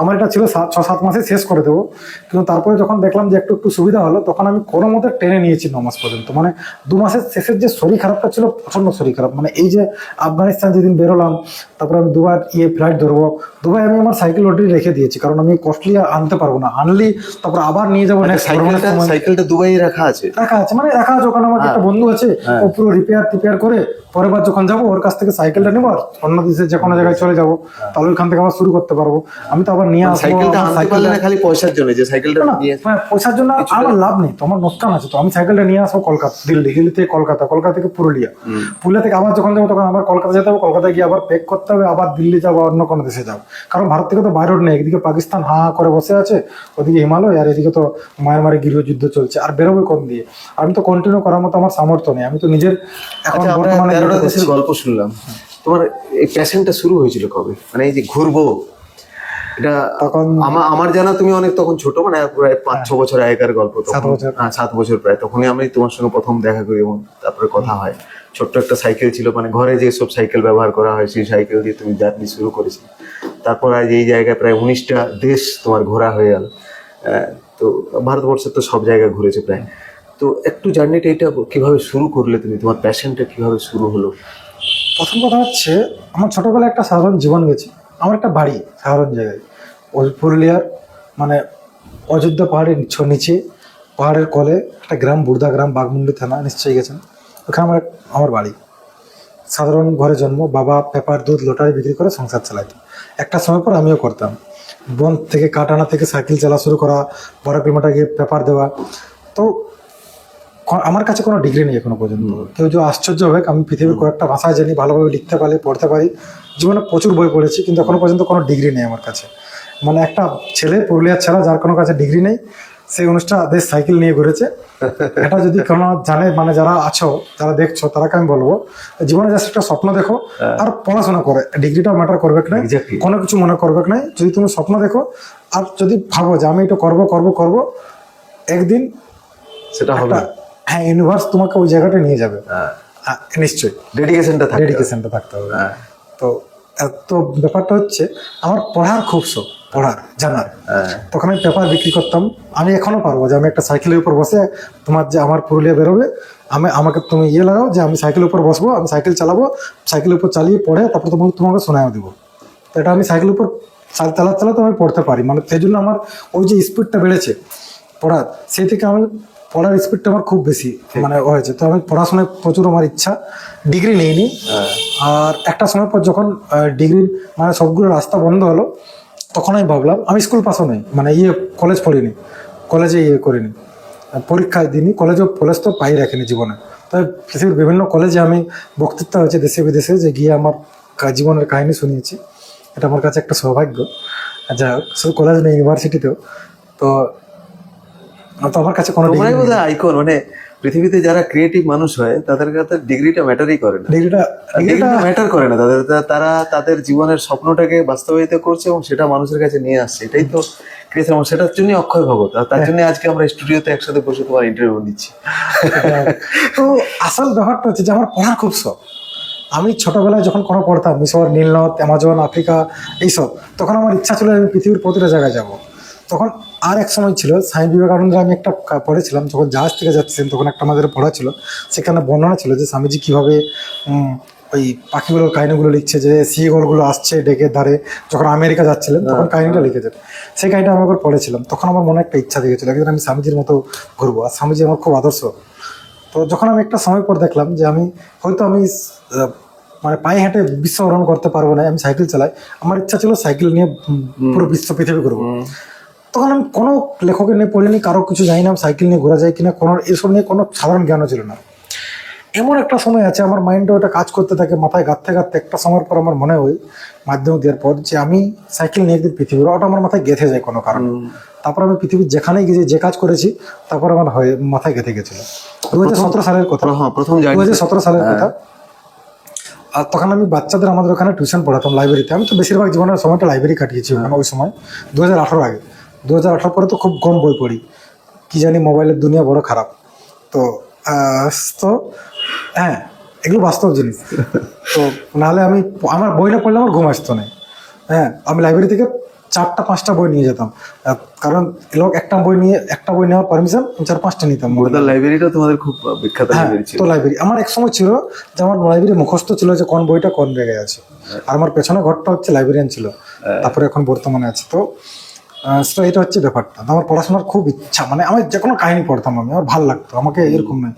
আমার এটা ছিল 6-7 মাসে শেষ করে দেবো, কিন্তু তারপরে যখন দেখলাম যে একটু একটু সুবিধা হলো, তখন আমি কোনো মতে টেনে নিয়েছি 9 মাস পর্যন্ত। মানে 2 মাসের শেষের যে শরীর খারাপটা ছিল, প্রচণ্ড শরীর খারাপ। মানে এই যে আফগানিস্তান যেদিন বেরোলাম, তারপরে আমি 2বার ফ্লাইট ধরবো, দুবাই আমি আমার সাইকেল অলরেডি রেখে দিয়েছি, কারণ আমি কস্টলি আনতে পারবো না, আনলি তারপর আবার নিয়ে যাবো নেক্সট সাইকেলটা দুবাই রাখা আছে, মানে রাখা আছে ওখানে। আমার একটা বন্ধু আছে, ও পুরো রিপেয়ার করে পরের বার যখন যাবো ওর কাছ থেকে সাইকেলটা নেবো, আর অন্য দেশে যে কোনো জায়গায় চলে যাবো, তাহলে ওইখান থেকে আবার শুরু করতে পারবো। আমি তো আবার নিয়ে আসবো সাইকেলটা আনতে পারলে না খালি পয়সার জন্য, যে সাইকেলটা নিয়ে পয়সার জন্য আমার লাভ নেই, তো আমার নোকসান আছে। তো আমি সাইকেলটা নিয়ে আসবো কলকাতা, দিল্লি থেকে কলকাতা, কলকাতা থেকে পুরুলিয়া, পুরুলিয়া থেকে আবার যখন যাবো তখন আবার কলকাতা যেতে হবে, কলকাতায় গিয়ে আবার প্যাক করতে হবে, আবার দিল্লি যাবো, অন্য কোনো দেশে যাবো। কারণ ভারত থেকে তো বাইরে নেই, একদিকে পাকিস্তান হা করে বসে আছে, ওদিকে হিমালয়, আর এদিকে তো মায়ানমারে গৃহযুদ্ধ চলছে, আর বেরোবে কোন দিয়ে? আমি তো কন্টিনিউ করার মতো আমার সামর্থ্য নেই, আমি তো নিজের এখন বর্তমানে 13টা দেশের গল্প শুনলাম। তোমার এই প্যাশনটা শুরু হয়েছিল কবে, মানে এই যে ঘুরবো? এটা তখন আমার জানা তুমি অনেক তখন ছোট, মানে প্রায় 5-6 বছর আগেকার গল্প, 7 বছর। 7 বছর প্রায়। তখনই আমি তোমার সঙ্গে প্রথম দেখা করি এবং তারপরে কথা হয়। ছোট্ট একটা সাইকেল ছিল, মানে ঘরে যে সব সাইকেল ব্যবহার করা হয় সেই সাইকেল দিয়ে তুমি জার্নি শুরু করেছি। তারপর আজ এই জায়গায় প্রায় 19টা দেশ তোমার ঘোরা হয়ে গেল। তো ভারতবর্ষের তো সব জায়গায় ঘুরেছে প্রায়। তো একটু জার্নিটা এটা কিভাবে শুরু করলে তুমি, তোমার প্যাশনটা কিভাবে শুরু হলো? প্রথম কথা হচ্ছে আমার ছোটবেলায় একটা সাধারণ জীবন গেছে। আমার একটা বাড়ি সাধারণ জায়গায়, ওই পুরুলিয়ার মানে অযোধ্যা পাহাড়ের নিচে, পাহাড়ের কোলে একটা গ্রাম, বুর্দা গ্রাম, বাঘমুন্ডি থানা, নিশ্চয়ই গেছেন। ওখানে আমার বাড়ি। সাধারণ ঘরে জন্ম, বাবা পেপার দুধ লটারি বিক্রি করে সংসার চালাইতো। একটা সময় পর আমিও করতাম। বন থেকে কাটানা থেকে সাইকেল চালা শুরু করা, 12 কিলোমিটার গিয়ে পেপার দেওয়া। তো আমার কাছে কোনো ডিগ্রি নেই এখনো পর্যন্ত। কেউ যে আশ্চর্য হবে, আমি পৃথিবীর কয়েকটা ভাষায় জানি, ভালোভাবে লিখতে পারি, পড়তে পারি, জীবনে প্রচুর বই পড়েছি, কিন্তু এখনো পর্যন্ত কোনো ডিগ্রি নেই আমার কাছে। মানে একটা ছেলে, পুরুলিয়ার ছেলে, যার কোনো কাছে ডিগ্রি নেই, সেই অনুষ্ঠান দেশ সাইকেল নিয়ে ঘুরেছে। এটা যদি কোনো জানে, মানে যারা আছো, যারা দেখছো, তারাকে আমি বলবো জীবনে জাস্ট একটা স্বপ্ন দেখো আর পড়াশোনা করে, ডিগ্রিটা ম্যাটার করবে না, Exactly. কোনো কিছু মনে করবে না। যদি তুমি স্বপ্ন দেখো আর যদি ভাবো যে আমি এটা করবো করবো করবো, একদিন সেটা হবে। হ্যাঁ, ইউনিভার্স তোমাকে ওই জায়গাটা নিয়ে যাবে। নিশ্চয়ই ডেডিকেশনটা থাকে। ডেডিকেশনটা থাকতে হবে। তো এত ব্যাপারটা হচ্ছে, আমার পড়ার খুব শখ, পড়ার জানার। তখন আমি পেপার বিক্রি করতাম। আমি এখনো পারবো যে আমি একটা সাইকেলের উপর বসে, তোমার যে আমার পুরুলিয়া বেরোবে, আমাকে তুমি লাগাও যে আমি সাইকেলের উপর বসবো, আমি সাইকেল চালাবো, সাইকেলের উপর চালিয়ে পড়ে তারপর তোমাকে শোনাও দেবো। তো এটা আমি সাইকেলের উপর চালাতে চালাতে আমি পড়তে পারি। মানে সেই জন্য আমার ওই যে স্পিডটা বেড়েছে পড়ার, সেই থেকে আমি পড়ার স্পিডটা আমার খুব বেশি মানে হয়েছে। তো আমি পড়াশোনায় প্রচুর আমার ইচ্ছা। ডিগ্রি নিইনি। আর একটা সময় পর যখন ডিগ্রি মানে সবগুলো রাস্তা বন্ধ হলো, তখন আমি ভাবলাম, আমি স্কুল পাসও নেই, মানে কলেজ পড়িনি, কলেজে করিনি, পরীক্ষায় দিইনি, কলেজ তো পাই রাখিনি জীবনে। তবে পৃথিবীর বিভিন্ন কলেজে আমি বক্তৃতা হয়েছে দেশে বিদেশে, যে গিয়ে আমার জীবনের কাহিনী শুনিয়েছি। এটা আমার কাছে একটা সৌভাগ্য। যাই হোক, শুধু কলেজ নেই, ইউনিভার্সিটিতেও। তো আমার কাছে কোনো তোমরাই বোধহয় আইকন, মানে পৃথিবীতে যারা ক্রিয়েটিভ মানুষ হয় তাদের কাছে ডিগ্রিটা ম্যাটারই করে না। ডিগ্রিটা ম্যাটার করে না তাদের, তারা তাদের জীবনের স্বপ্নটাকে বাস্তবায়িত করছে এবং সেটা মানুষের কাছে নিয়ে আসছে। এটাই তো ক্রিয়েটিভ, সেটার জন্যই অক্ষয় ভগত। আর তার জন্য আজকে আমরা স্টুডিওতে একসাথে বসে তোমার ইন্টারভিউ নিচ্ছি। তো আসল ব্যাপারটা হচ্ছে যে আমার পড়ার খুব শখ। আমি ছোটবেলায় যখন কোনো পড়তাম, মিশর, নীলনদ, অ্যামাজন, আফ্রিকা, এইসব, তখন আমার ইচ্ছা ছিল আমি পৃথিবীর প্রতিটা জায়গায় যাব। তখন আর এক সময় ছিল, স্বামী বিবেকানন্দের আমি একটা পড়েছিলাম, যখন জাহাজ থেকে যাচ্ছিলেন তখন একটা আমাদের পড়া ছিল, সেখানে বর্ণনা ছিল যে স্বামীজি কীভাবে ওই পাখিগুলোর কাহিনীগুলো লিখছে, যে সিগলগুলো আসছে ডেকে ধারে, যখন আমেরিকা যাচ্ছিলেন তখন কাহিনীটা লিখেছেন। সেই কাহিনীটা আমি একবার পড়েছিলাম। তখন আমার মনে একটা ইচ্ছা দেখেছিল, একদিন আমি স্বামীজির মতো ঘুরবো। আর স্বামীজি আমার খুব আদর্শ। তো যখন আমি একটা সময় পর দেখলাম যে আমি হয়তো মানে পায়ে হেঁটে বিশ্ব ভ্রমণ করতে পারবো না, আমি সাইকেল চালাই, আমার ইচ্ছা ছিল সাইকেল নিয়ে পুরো পৃথিবী ঘুরবো। তখন আমি কোনো লেখকের নিয়ে পড়িনি, কারো কিছু জানি না সাইকেল নিয়ে ঘোরা যায় কিনা, কোনো এসব নিয়ে কোনো সাধারণ জ্ঞানও ছিল না। এমন একটা সময় আছে, আমার মাইন্ডে ওটা কাজ করতে থাকে, মাথায় গাঁথতে গাঁথতে একটা সময়ের পর আমার মনে হয়, মাধ্যমিক দেওয়ার পর, যে আমি সাইকেল নিয়ে একদিন পৃথিবী, ওটা আমার মাথায় গেঁথে যায় কোনো কারণে। তারপর আমি পৃথিবীর যেখানেই গেছি, যে কাজ করেছি, তারপর আমার মাথায় গেঁথে গেছিল। 2017 সালের কথা, প্রথম 2017 সালের কথা। আর তখন আমি বাচ্চাদের আমাদের ওখানে টিউশন পড়াতাম লাইব্রেরিতে। আমি তো বেশিরভাগ জীবনের সময়টা লাইব্রেরি কাটিয়েছি ওখানে। ওই সময় 2018 আগে, 2018 পরে তো খুব কম বই পড়ি, কি জানি মোবাইলের দুনিয়া বড় খারাপ। তো তো হ্যাঁ, এগুলো বাস্তব জিনিস। তো নাহলে আমার বই না পড়লে আমার ঘুম আসতো না। হ্যাঁ, আমি লাইব্রেরি থেকে 4-5টা বই নিয়ে যেতাম, কারণ লোক একটা বই নেওয়ার পারমিশন 4-5টা নিতাম। লাইব্রেরিটা তোমাদের খুব বিখ্যাত লাইব্রেরি ছিল। তো লাইব্রেরি আমার এক সময় ছিল যে আমার লাইব্রেরি মুখস্থ ছিল যে কোন বইটা কোন জায়গায় আছে। আর আমার পেছনে ঘরটা হচ্ছে লাইব্রেরিয়ান ছিল, তারপরে এখন বর্তমানে আছে। তো এটা হচ্ছে ব্যাপারটা। আমার পড়াশোনার খুব ইচ্ছা, মানে আমি যে কোনো কাহিনী পড়তাম, আমার ভালো লাগতো, আমাকে এরকম নয়।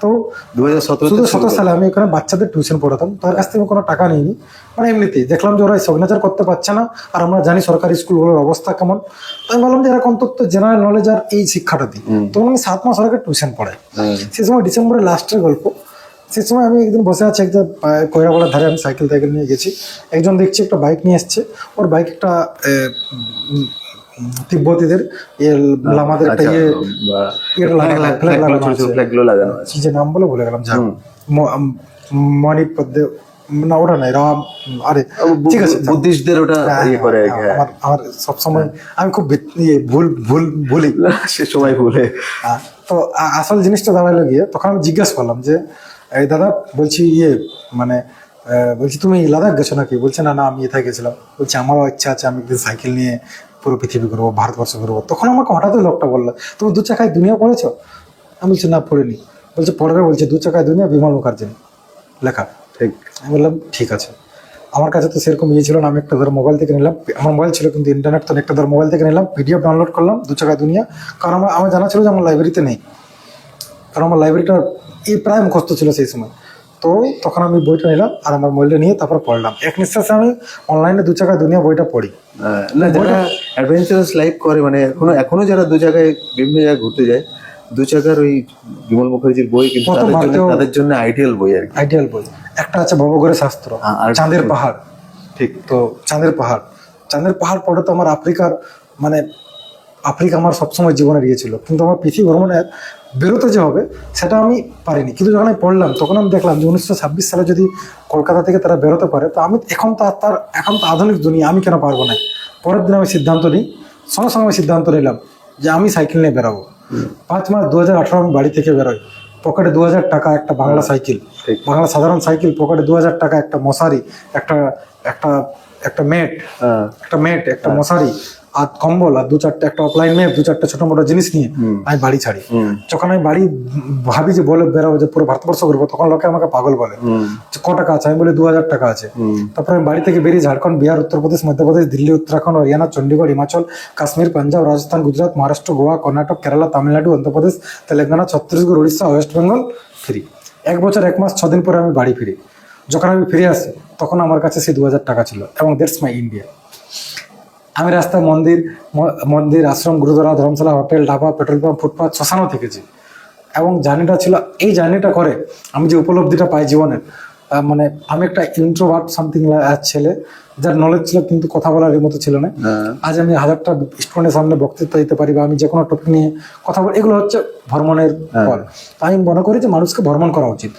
তো 2017 সালে আমি এখানে বাচ্চাদের টিউশন পড়াতাম। তার কাছ থেকে কোনো টাকা নিইনি, মানে এমনিতেই দেখলাম যে ওরা সিগনেচার করতে পারছে না, আর আমরা জানি সরকারি স্কুলগুলোর অবস্থা কেমন। তো আমি বললাম যে এরকম অন্তত জেনারেল নলেজ আর এই শিক্ষাটা দিই। তখন আমি 7 মাস ওরা টিউশন পড়াই। সেই সময় ডিসেম্বরের লাস্টের গল্প। সেই সময় আমি একদিন বসে আছি একটা কয়রাগোড়ার ধারে, আমি সাইকেল নিয়ে গেছি। একজন দেখছি একটা বাইক নিয়ে এসছে, ওর বাইক একটা তিব্বতীদের লামাদের একটা লাগানো আছে, যে নাম বলে ভুলে গেলাম, মণিপদ্মে না, ওটা নাই, রাম, আরে ঠিক আছে, বুদ্ধিস্টদের ওটা ইয়ে করে। আমার সবসময় আমি খুব ভুলি, সে সময় ভুলে। তো আসল জিনিসটা দাঁড়াইলো গিয়ে, তখন আমি জিজ্ঞাসা করলাম যে এই দাদা, বলছি মানে বলছি তুমি লাদাখ গেছো নাকি? বলছে না না, আমি এথায় গেছিলাম। বলছি আমারও ইচ্ছা আছে, আমি একদিন সাইকেল নিয়ে পুরো পৃথিবী ঘুরবো, ভারতবর্ষ ঘুরবো। তখন আমাকে হঠাৎ লোকটা বললো, তুমি 2 চাকায় দুনিয়া পড়েছো? আমি বলছি না, পড়িনি। বলছে পড়বে। বলছে 2 চাকায় দুনিয়া, বিমল মুখার্জি লেখা। ঠিক। আমি বললাম ঠিক আছে। আমার কাছে তো সেরকম ছিল না, আমি একটা ধর মোবাইল থেকে নিলাম, আমার মোবাইল ছিল কিন্তু ইন্টারনেট তো, একটা ধর মোবাইল থেকে নিলাম, পিডিএফ ডাউনলোড করলাম 2 চাকায় দুনিয়া। কারণ আমার জানা ছিল যে আমার লাইব্রেরিতে নেই, কারণ আমার লাইব্রেরিটা প্রায় মুখস্থ ছিল সেই সময়। তো তখন আমি বইটা নিলাম আর আমার মোবাইলটা নিয়ে তারপর পড়লাম। এক নিঃশ্বাসে আমি অনলাইনে 2 চাকা দুনিয়া বইটা পড়ি। না, যারা অ্যাডভেঞ্চারাস লাইফ করে, মানে এখনো যারা 2 জায়গায় বিভিন্ন জায়গায় ঘুরতে যায়, 2 চাকার ওই বিমল মুখার্জির বই কিন্তু তাদের জন্য আইডিয়াল বই আর কি। আইডিয়াল বই একটা আছে ভবঘুরে শাস্ত্র, আর চাঁদের পাহাড়। ঠিক। তো চাঁদের পাহাড় পড়ে তো আমার আফ্রিকা আমার সবসময় জীবনের ইয়ে ছিল, কিন্তু আমার পৃথিবী ভ্রমণে বেরোতে যে হবে সেটা আমি পারিনি। কিন্তু যখন আমি পড়লাম তখন আমি দেখলাম যে 1926 সালে যদি কলকাতা থেকে তারা বেরোতে পারে, তো আমি এখন তো আধুনিক দুনিয়া, আমি কেন পারবো না? পরের দিন আমি সিদ্ধান্ত নিই, সঙ্গে সঙ্গে আমি সিদ্ধান্ত নিলাম যে আমি সাইকেল নিয়ে বেরাবো। 5 মার্চ 2018 আমি বাড়ি থেকে বেরোই, পকেটে 2000 টাকা, একটা বাংলা সাইকেল, বাংলা সাধারণ সাইকেল, পকেটে 2000 টাকা, একটা মশারি, একটা মেট, একটা মশারি আর কম্বল আর 2-4টা একটা অফলাইন ম্যাপ, 2-4টা ছোট মোটো জিনিস নিয়ে আমি বাড়ি ছাড়ি। যখন আমি বাড়ি ভাবি যে বলে বেরোবো যে পুরো ভারতবর্ষ ঘুরবো, তখন লোকে আমাকে পাগল বলে যে ক টাকা আছে? আমি বলি 2000 টাকা আছে। তারপরে আমি বাড়ি থেকে বেরিয়ে ঝাড়খণ্ড, বিহার, উত্তরপ্রদেশ, মধ্যপ্রদেশ, দিল্লি, উত্তরাখণ্ড, হরিয়ানা, চণ্ডীগড়, হিমাচল, কাশ্মীর, পাঞ্জাব, রাজস্থান, গুজরাট, মহারাষ্ট্র, গোয়া, কর্ণাটক, কেরালা, তামিলনাড়ু, অন্ধ্রপ্রদেশ, তেলেঙ্গানা, ছত্তিশগড়, উড়িষ্যা, ওয়েস্ট বেঙ্গল ফিরি। 1 বছর 1 মাস 6 দিন পরে আমি বাড়ি ফিরি। যখন আমি ফিরে আসি তখন আমার কাছে সেই 2000 টাকা ছিল, এবং দ্যাটস মাই ইন্ডিয়া। আমি রাস্তায় মন্দির, ashram, gurdwara, dharamshala, hotel, dhaba, petrol pump, footpath, শ্মশানও থেকেছি। এবং জার্নিটা ছিল, এই জার্নিটা করে আমি যে উপলব্ধিটা পাই জীবনের, মানে আমি একটা ইন্ট্রোভার্ট সামথিং ছেলে, যার নলেজ ছিল কিন্তু কথা বলার মতো ছিল না। আজ আমি 1000টা স্টুডেন্টের সামনে বক্তৃতা দিতে পারি, বা আমি যে কোনো টপিক নিয়ে কথা বলি, এগুলো হচ্ছে ভ্রমণের ফল। আমি মনে করি যে মানুষকে ভ্রমণ করা উচিত।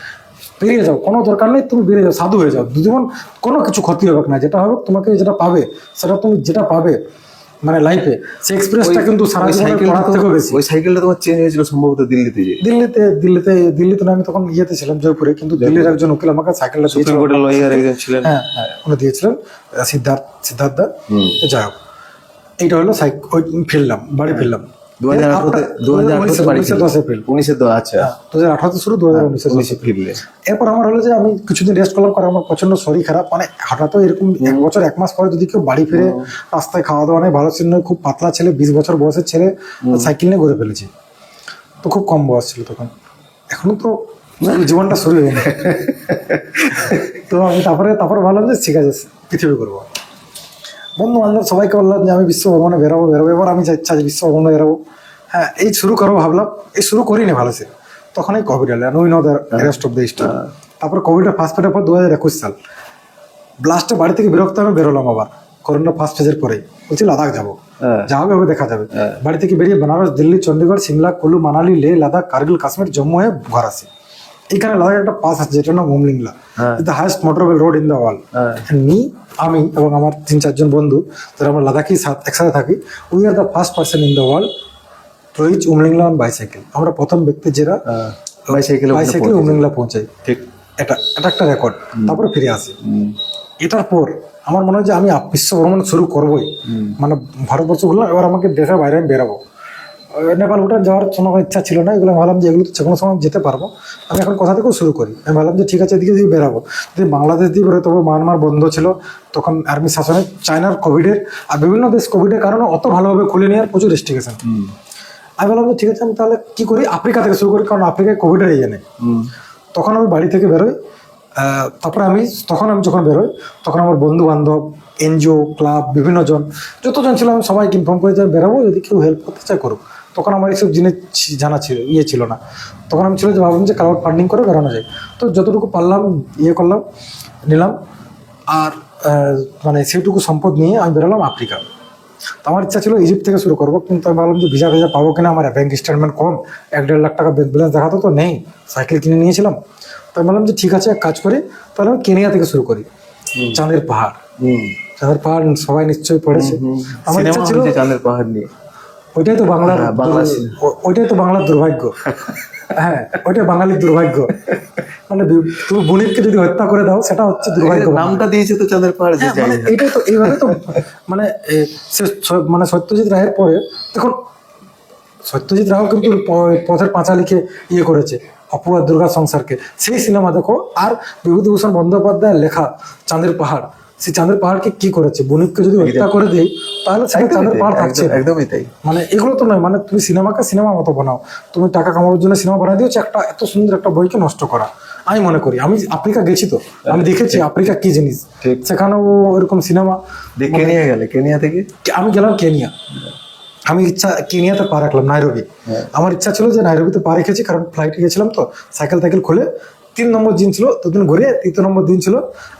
বেরিয়ে যাও, কোনো দরকার নেই, তুমি বেরিয়ে যাও, সাধু হয়ে যাও, জীবন কোনো কিছু ক্ষতি হবে না। যেটা হবে তোমাকে যেটা পাবে, সেটা তুমি যেটা পাবে মানে লাইফে, সেই এক্সপিরিয়েন্সটা কিন্তু সারা জীবনের পড়ার থেকেও বেশি। ওই সাইকেলটা তোমার চেঞ্জ হয়েছিল সম্ভবত দিল্লিতে না, আমি তখন ইয়েতে ছিলাম জয়পুরে, কিন্তু দিল্লির একজন উকিল আমাকে সাইকেলটা সুপ্রিম কোর্টের লয়ার একজন ছিলেন, হ্যাঁ উনি দিয়েছিলেন, সিদ্ধার্থ দা। যাই হোক, এইটা হলো ফিরলাম, বাড়ি ফিরলাম 2018 এপ্রিল, 19 আচ্ছা 2018 শুরু, 2019 ফিরলে। এরপর আমার হলো যে আমি কিছুদিন রেস্ট করলাম, কারণ আমার প্রচন্ড শরীর খারাপ। মানে হঠাৎ এরকম 1 বছর 1 মাস পরে যদি কেউ বাড়ি ফিরে, রাস্তায় খাওয়া দাওয়া নেই, ভালো ছিল না, খুব পাতলা ছেলে, 20 বছর বয়সের ছেলে, সাইকেল নিয়ে ঘুরে ফেলেছি। তো খুব কম বয়স ছিল তখন, এখনো তো জীবনটা শুরু হয়নি। তো আমি তারপরে ভাবলাম যে ঠিক আছে পৃথিবী করবো। বন্ধু বান্ধব সবাইকে বললাম যে আমি বিশ্ব ভ্রমণে বেরোবো। এবার আমি ইচ্ছা যে বিশ্ব ভ্রমণে বেরোবো। হ্যাঁ, এই শুরু করবো ভাবলাম, এই শুরু করিনি ভালো ছিল। তখন এই কোভিড এলো, we know the rest of the story. তারপর কোভিডের ফার্স্ট ফেজের পর 2021 সাল ব্লাস্টে বাড়ি থেকে বিরক্ত আমি বেরোলাম আবার, করোনা ফার্স্ট ফেজের পরে। বলছি লাদাখ যাবো, যা হবে দেখা যাবে। বাড়ি থেকে বেরিয়ে বেনারস, দিল্লি, চণ্ডীগড়, সিমলা, কুলু, মানালি, লেহ, লাদাখ, কার্গিল, কাশ্মীর, জম্মু হয়ে ঘর আসি। এখানে লাদাখ একটা পাস আছে যেটা নাম Umlingla, the highest motorway road in the world. আমি এবং আমার 3-4 জন বন্ধু, যারা আমরা লাদাখি একসাথে থাকি, we are the first person in the world to reach Umlingla on bicycle. আমরা প্রথম ব্যক্তি যারা বাইসাইকেলে উমলিংলা পৌঁছাই। ঠিক, এটা একটা রেকর্ড। তারপরে ফিরে আসি। এটার পর আমার মনে হয় যে আমি বিশ্ব ভ্রমণ শুরু করবোই। মানে ভারতবর্ষ ঘুরলাম, এবার আমাকে দেশের বাইরে আমি বেরোবো। নেপাল, ভুটান যাওয়ার কোনো ইচ্ছা ছিল না। এগুলো ভাবলাম যে এগুলো তো যে কোনো সময় যেতে পারবো, আমি এখন কোথা থেকেও শুরু করি। আমি ভাবলাম যে ঠিক আছে, এদিকে দিয়ে বেরাবো। যদি বাংলাদেশ দিয়ে বেরোয়, তবে মায়ানমার বন্ধ ছিল তখন আর্মি শাসনে, চায়নার কোভিডের, আর বিভিন্ন দেশ কোভিডের কারণে অত ভালোভাবে খুলে নেওয়ার প্রচুর রেস্ট্রিকশন। আমি বললাম যে ঠিক আছে, আমি তাহলে কি করি, আফ্রিকা থেকে শুরু করি, কারণ আফ্রিকায় কোভিডের ইয়ে নেই। তখন আমি বাড়ি থেকে বেরোই। তারপরে আমি যখন বেরোই, তখন আমার বন্ধু বান্ধব, এনজিও, ক্লাব, বিভিন্ন যতজন ছিল, আমি সবাইকে ইনফর্ম করে যে বেরোবো, যদি কেউ হেল্প করতে চায় করুক। তখন আমার এইসব জিনিস জানা ছিল, ছিল না। তখন আমি ছিল যে ভাবলাম যে ক্রাউড ফান্ডিং করে বেরোনো যায়। তো যতটুকু পারলাম নিলাম, আর মানে সেইটুকু সম্পদ নিয়ে আমি বেরোলাম আফ্রিকা। তো আমার ইচ্ছা ছিল ইজিপ্ট থেকে শুরু করবো, কিন্তু আমি ভাবলাম যে ভিসা পাবো কিনা, আমার ব্যাঙ্ক স্টেটমেন্ট কম, 1-1.5 লাখ টাকা ব্যাঙ্ক ব্যালেন্স দেখাতো তো নেই, সাইকেল কিনে নিয়েছিলাম। তো আমি বললাম যে ঠিক আছে, এক কাজ করি, তাহলে আমি কেনিয়া থেকে শুরু করি। চাঁদের পাহাড় সবাই নিশ্চয়ই পড়েছে। আমার ইচ্ছা ছিল চাঁদের পাহাড় নিয়ে, ওইটাই তো বাংলার দুর্ভাগ্য। হ্যাঁ, ওইটা বাঙালির দুর্ভাগ্য। মানে তুমি বুনিরকে যদি হত্যা করে দাও, সেটা হচ্ছে দুর্ভাগ্য। নামটা দিয়েছে তো চাঁদের পাহাড়। এইটাই তো, এইভাবে তো মানে সত্যজিৎ রায়ের পরে দেখুন, সত্যজিৎ রায় কিন্তু পথের পাঁচা লিখে করেছে অপু আর দুর্গা সংসারকে, সেই সিনেমা দেখো। আর বিভূতিভূষণ বন্দ্যোপাধ্যায়ের লেখা চাঁদের পাহাড়, সেই চাঁদের পাহাড়কে কি করেছে, বণিককে যদি হত্যা করে দেয়, তাহলে সেটা চাঁদের পাহাড় থাকছে। একদমই তাই। মানে এগুলো তো নয়, মানে তুমি সিনেমাকে সিনেমা মতো বানাও, তুমি টাকা কামানোর জন্য সিনেমা বানাই দিয়েছো, একটা এত সুন্দর একটা বইকে নষ্ট করা। আমি মনে করি। আমি আফ্রিকা গেছি তো, আমি দেখেছি আফ্রিকা কি জিনিস। ঠিক। সেখানেও ওরকম সিনেমা। কেনিয়া গেলে, কেনিয়া থেকে আমি গেলাম কেনিয়া, আমি কেনিয়াতে পা রাখলাম নাইরোবি। আমার ইচ্ছা ছিল যে নাইরোবিতে পা রেখেছি, কারণ ফ্লাইটে গেছিলাম তো, সাইকেল খুলে 3 নম্বর দিন ছিল, দুদিন ঘুরে 3 নম্বর দিন ছিল।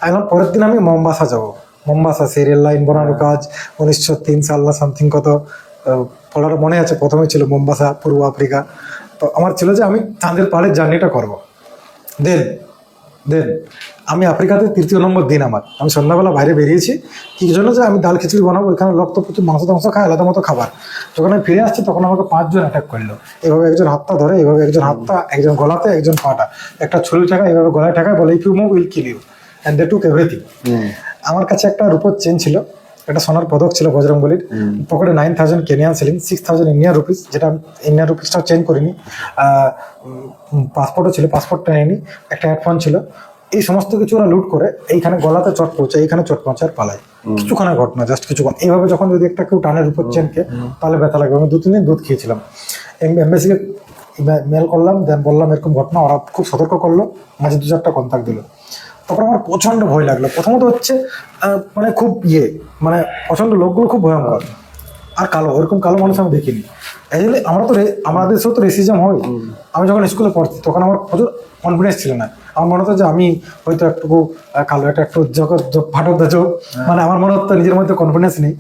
এখন পরের দিন আমি মোম্বাসা যাব। মোম্বাসা সেই রেল লাইন বানানোর কাজ 1903 সাল না সামথিং কত, পড়াটা মনে আছে, প্রথমে ছিল মোম্বাসা, পূর্ব আফ্রিকা। তো আমার ছিল যে আমি চাঁদের পাহাড়ের জার্নিটা করবো। দেন দেন আমি আফ্রিকাতে 3য় নম্বর দিন আমার, আমি সন্ধ্যাবেলা বাইরে বেরিয়েছি কি জন্য, যে আমি ডাল খিচুড়ি বানাবো, এখানে লোক তো প্রচুর মাংস টাংস খায়, আলাদা মতো খাবার। যখন আমি ফিরে আসছি তখন আমাকে 5 জন অ্যাটাক করলো। এভাবে একজন হাতটা ধরে, এভাবে একজন হাতটা, একজন গলাতে, একজন পাটা, একটা ছুরি ঠেকায়, এভাবে গলায় ঠেকায়, বলে if you move will kill you, and they took everything. আমার কাছে একটা রূপোর চেন ছিল, একটা সোনার পদক ছিল বজরংবলীর, পকেটে 9000 কেনিয়ান সিলিং, 6000 ইন্ডিয়ান রুপিস, যেটা ইন্ডিয়ান রুপিসটাও চেঞ্জ করিনি। পাসপোর্টও ছিল, পাসপোর্টটা নেয়নি। একটা হেডফোন ছিল। এই সমস্ত কিছু ওরা লুট করে এইখানে গলাতে চট পৌঁছায়, এইখানে চট পৌঁছায়, আর পালায়। কিছুক্ষণের ঘটনা, জাস্ট কিছুক্ষণ। এইভাবে যখন যদি একটা কেউ টানের উপর চেনকে, তাহলে ব্যথা লাগবে। আমি 2-3 দিন দুধ খেয়েছিলাম। এমবেসিকে মেল করলাম, দেন বললাম এরকম ঘটনা, ওরা খুব সতর্ক করলো, মাঝে 2-4টা কন্ট্যাক্ট দিল। তখন আমার প্রচন্ড ভয় লাগলো। প্রথমত হচ্ছে মানে খুব মানে প্রচন্ড লোকগুলো খুব ভয়ঙ্কর আর কালো, ওরকম কালো মানুষ আমি দেখিনি। এই জন্য আমরা তো আমাদের দেশেও তো রেসিজম হয়। আমি যখন স্কুলে পড়ছি তখন আমার প্রচুর কনফিডেন্স ছিল না। আমার মনে হতো যে আমি হয়তো একটু কালো, এটা একটু ফাটক দাজক, মানে আমার মনে হতো নিজের মধ্যে কনফিডেন্স নেই।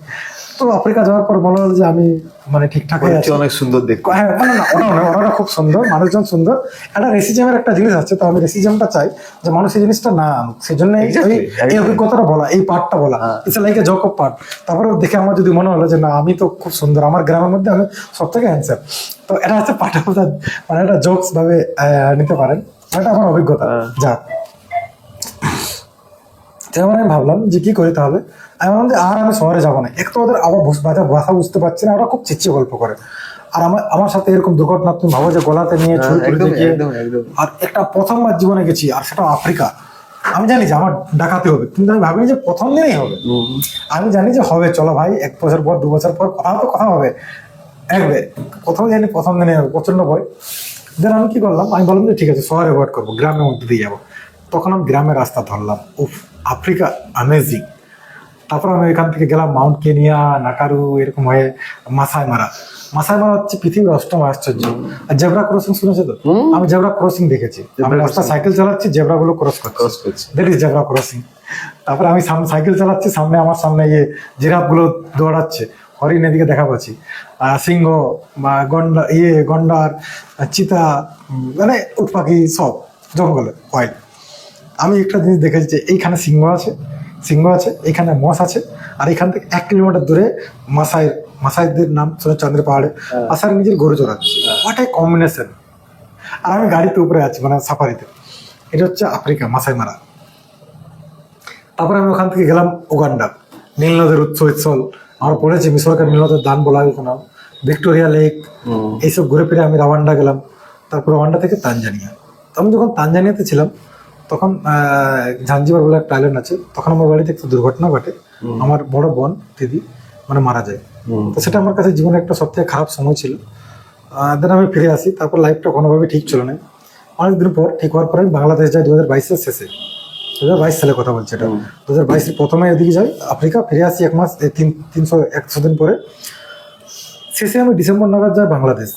তো আফ্রিকা যাওয়ার পর মনে হলো যে আমি মানে ঠিকঠাক হয়ে আছি। অনেক সুন্দর দেখতে। হ্যাঁ, মানে না, ওরা নয়, ওরা খুব সুন্দর, মানুষজন সুন্দর। একটা রেসিজমের একটা জিনিস আছে, তো আমি রেসিজমটা চাই যে মানুষ এই জিনিসটা না আনুক। সেই জন্য এই অভিজ্ঞতাটা বলা, এই পার্টটা বলা, it's like a joke of part. তারপরে দেখে আমার যদি মনে হলো যে না, আমি তো খুব সুন্দর, আমার গ্রামের মধ্যে আমি সব থেকে হ্যান্ডসাম, তো এটা হচ্ছে পার্ট অফ দ্য, মানে একটা জোকস ভাবে নিতে পারেন। এটা আমার অভিজ্ঞতা। যাক, যেমন আমি ভাবলাম যে কি করি তাহলে, আমি ভাবলাম যে আর আমি শহরে যাবো না। এক তো ওদের আবার ভাষা বুঝতে পারছি না, ওরা খুব চেঁচিয়ে গল্প করে। আর আমার সাথে এরকম দুর্ঘটনা তুমি ভাবো যে গলাতে নিয়ে ছুরি তুলে দেখিয়ে। আর একটা প্রথমবার জীবনে গেছি, আর সেটা আফ্রিকা। আমি জানি যে আমার ডাকাতে হবে, কিন্তু আমি ভাবিনি যে প্রথম দিনেই হবে। আমি জানি যে হবে, চলো ভাই, 1 বছর পর 2 বছর পর কথা হবে, একবার প্রথম জানি প্রথম দিনে হবে, প্রচন্ড ভয়। দেন আমি কি করলাম, আমি বললাম যে ঠিক আছে, শহরে অ্যাভয়েড করবো, গ্রামের মধ্যে দিয়ে যাবো। তখন আমি গ্রামের রাস্তা ধরলাম। উফ, আফ্রিকা অ্যামেজিং। তারপর আমি এখান থেকে গেলাম মাউন্ট কেনিয়া, নাকারু, এরকম হয়ে মাসাই মারা। মাসাই মারা হচ্ছে পৃথিবীর 8ম আশ্চর্য। আর জেব্রা ক্রসিং শুনেছো তো? আমি জেব্রা ক্রসিং দেখেছি। আমি রাস্তা সাইকেল চালাচ্ছি, জেব্রা গুলো ক্রস করছে, দ্যাট ইজ জেব্রা ক্রসিং। তারপরে আমি সাইকেল চালাচ্ছি, আমার সামনে জিরাফ গুলো দৌড়াচ্ছে, হরিণ এদিকে দেখা পাচ্ছি, সিংহ, গন্ডার, চিতা, মানে উট পাখি, সব জঙ্গলে ওয়াইল্ড। আমি একটা জিনিস দেখেছি যে এইখানে সিংহ আছে, এখানে মস আছে, আর এখান থেকে 1 কিলোমিটার দূরে মাসাইদের নাম শুনে, চাঁদের পাহাড়ে আসার নিজের গরু চড়াচ্ছে। What a combination! আর আমি গাড়িতে উপরে আছি, মানে সাফারিতে। এটা হচ্ছে আফ্রিকা, মাসাই মারা। তারপরে আমি ওখান থেকে গেলাম উগান্ডা, নীল নদের উৎসল। আমরা পড়েছি মিশরকে নীল নদের দান বলা হয় কেন, ভিক্টোরিয়া লেক, এইসব ঘুরে ফিরে আমি রাওয়ান্ডা গেলাম। তারপর রাওয়ান্ডা থেকে তানজানিয়া। আমি যখন তানজানিয়াতে ছিলাম তখন ঝাঞ্জিবার বলে একটা আইল্যান্ড আছে, তখন আমার বাড়িতে একটা দুর্ঘটনা ঘটে। আমার বড় বোন দিদি মানে মারা যায়। তো সেটা আমার কাছে জীবনে একটা সবথেকে খারাপ সময় ছিল। দেন আমি ফিরে আসি। তারপর লাইফটা কোনোভাবে ঠিক ছিল না। অনেকদিন পর ঠিক হওয়ার পরে আমি বাংলাদেশ যাই 2022-এর শেষে, 2022 সালে কথা বলছি এটা। 2022-এর প্রথমে এদিকে যাই আফ্রিকা, ফিরে আসি 1 মাস 100 দিন পরে। শেষে আমি ডিসেম্বর নাগাদ যাই বাংলাদেশ।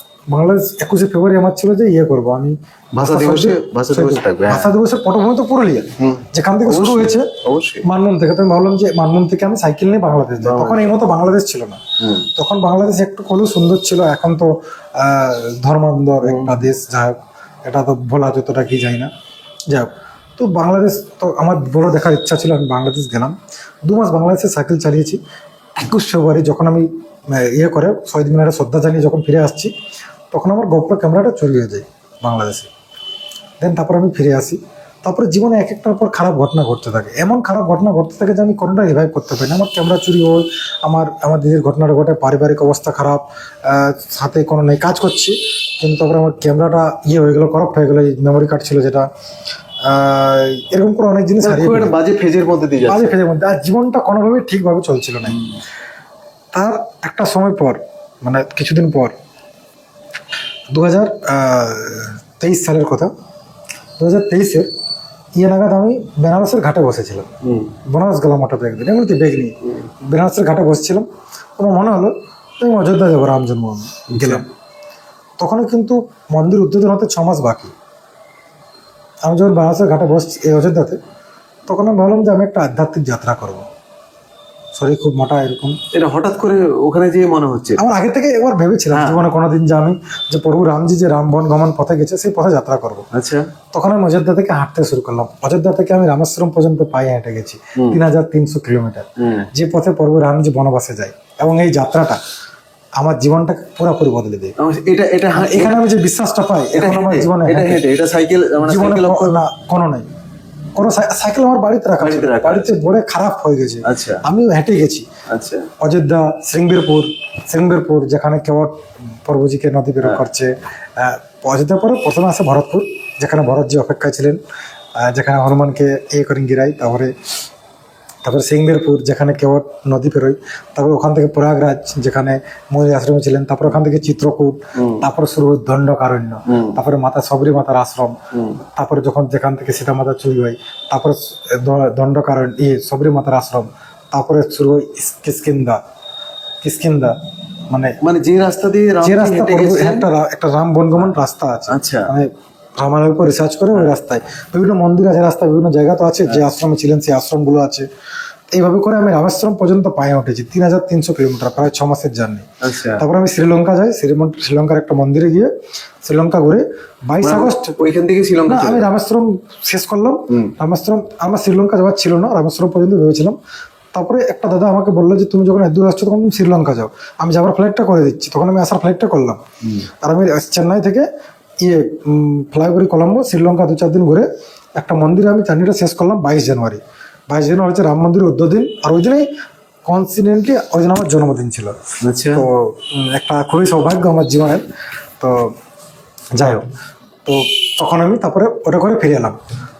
21শে ফেব্রুয়ারি আমার ছিল যে করবো আমি ভাষা দিবসের পটভূমি তো পুরুলিয়া, যেখান থেকে শুরু হয়েছে মানমুন থেকে। তো আমি ভাবলাম যে মানমুন থেকে আমি সাইকেল নিয়ে বাংলাদেশ যাই। তখন এই মতো বাংলাদেশ ছিল না, তখন বাংলাদেশ একটু হলেও সুন্দর ছিল। এখন তো ধর্মান্ধর একটা দেশ, যাই হোক, এটা তো বলা যতটা কি যায় না, যাই হোক। তো বাংলাদেশ তো আমার বড় দেখার ইচ্ছা ছিল, আমি বাংলাদেশ গেলাম। 2 মাস বাংলাদেশে সাইকেল চালিয়েছি। 21 ফেব্রুয়ারি যখন আমি করে শহীদ মিনারে শ্রদ্ধা জানিয়ে যখন ফিরে আসছি, তখন আমার গোপ্রো ক্যামেরাটা চুরি হয়ে যায় বাংলাদেশে। দেন তারপর আমি ফিরে আসি। তারপরে জীবনে এক একটার পর খারাপ ঘটনা ঘটতে থাকে, এমন খারাপ ঘটনা ঘটতে থাকে যে আমি কোনোটা রিভাইভ করতে পারি না। আমার ক্যামেরা চুরি হয়, আমার দিদির ঘটনাটা ঘটে, পারিবারিক অবস্থা খারাপ, সাথে কোনো নেই, কাজ করছি, কিন্তু তারপরে আমার ক্যামেরাটা হয়ে গেলো, করাপ্ট হয়ে গেলো। মেমোরি কার্ড ছিল যেটা, এরকম করে অনেক জিনিস বাজে ফেজের মধ্যে আর জীবনটা কোনোভাবেই ঠিকভাবে চলছিল না। তার একটা সময় পর, মানে কিছুদিন পর, 2023 সালের কথা, 2023-এর ইয়ে নাগাদ আমি বেনারসের ঘাটে বসেছিলাম, বেনারস গেলাম হঠাৎ একদিন এমনিতে ব্যাগ নিয়ে বেনারসের ঘাটে বসেছিলাম। আমার মনে হলো আমি অযোধ্যা যাবো, রাম জন্মভূমি গেলাম। তখনও কিন্তু মন্দির উদ্বোধন হতে 6 মাস বাকি। আমি যখন বেনারসের ঘাটে বসছি এই অযোধ্যাতে, তখন আমি ভাবলাম যে আমি একটা আধ্যাত্মিক যাত্রা করব। শরীর খুব মোটা এরকম। এটা হঠাৎ করে ওখানে যেয়ে মনে হচ্ছে? আমার আগে থেকে একবার ভেবেছিলাম জীবনে কোনোদিন যে আমি যে প্রভু রামজি যে রাম বন গমন পথে গেছে সেই পথে যাত্রা করব। আচ্ছা। তখন আমি অযোধ্যা থেকে হাঁটতে শুরু করলাম। অযোধ্যা থেকে আমি রামেশ্বরম পর্যন্ত পায়ে হেঁটে গেছি 3300 কিলোমিটার, যে পথে প্রভু রামজি বনবাসে যায়। এবং এই যাত্রাটা আমার জীবনটাকে পুরোপুরি বদলে দেয়। এটা এখানে আমি যে বিশ্বাসটা পাই এটা এখন আমার জীবনে এটা সাইকেল জীবনে না কোনো নেই, কোনো সাইকেল আমার বাড়িতে রাখা ছিল। বাড়িতে বড় খারাপ হয়ে গেছে। আচ্ছা। আমিও হেঁটে গেছি। আচ্ছা। অযোধ্যা, শৃঙ্গেরপুর যেখানে কেবট প্রভুজিকে নদী বের করছে। অযোধ্যার পরে প্রথমে আসে ভরতপুর, যেখানে ভরতজি অপেক্ষায় ছিলেন, যেখানে হনুমানকে করেন গিরাই। তারপরে সিংবেরপুর যেখানে কেবট নদী পেরোয়। তারপর ওখান থেকে প্রয়াগরাজ যেখানে মৌরি আশ্রমে ছিলেন। তারপর ওখান থেকে চিত্রকূট। তারপরে শুরু হয় দণ্ডকারণ্য। তারপরে মাতা সবরী মাতার আশ্রম। তারপরে যেখান থেকে সীতা মাতা চুরি হয়, তারপরে দণ্ডকারণ্য সবরী মাতার আশ্রম। তারপরে শুরু হয় কিষ্কিন্ধা মানে যে রাস্তা দিয়ে একটা রাম বনগমন রাস্তা আছে। আচ্ছা। রামায়ণের উপর রিসার্চ করে ওই রাস্তায় বিভিন্ন মন্দির আছে, রাস্তায় বিভিন্ন জায়গা তো আছে, যে আশ্রমে ছিলেন সেই আশ্রমগুলো আছে। এইভাবে করে আমি রামেশ্বরম পর্যন্ত পায়ে উঠেছি 3300 কিলোমিটার, প্রায় 6 মাসের জার্নি। তারপর আমি শ্রীলঙ্কা যাই। শ্রীলঙ্কার একটা মন্দিরে গিয়ে শ্রীলঙ্কা ঘুরে 22 আগস্ট ওইখান থেকে শ্রীলঙ্কা আমি রামেশ্বরম শেষ করলাম। রামেশ্বরম আমার শ্রীলঙ্কা যাওয়ার ছিল না, রামেশ্বরম পর্যন্ত ভেবেছিলাম। তারপরে একটা দাদা আমাকে বললো যে তুমি যখন এত দূর আসছো তখন তুমি শ্রীলঙ্কা যাও, আমি যাবার ফ্লাইটটা করে দিচ্ছি। তখন আমি আসার ফ্লাইটটা করলাম। আর আমি চেন্নাই থেকে ফ্লাই করি কলম্বো, শ্রীলঙ্কা 2-4 দিন ঘুরে একটা মন্দিরে আমি জার্নিটা শেষ করলাম 22 জানুয়ারি। 22 জানুয়ারি হচ্ছে রাম মন্দিরের উদ্বোধন। আর ওই দিনেই কনসিডেন্টলি ওই দিন আমার জন্মদিন ছিল। তো একটা খুবই সৌভাগ্য আমার জীবনের। তো যাই হোক, তো তখন আমি তারপরে ওটা করে ফিরে এলাম।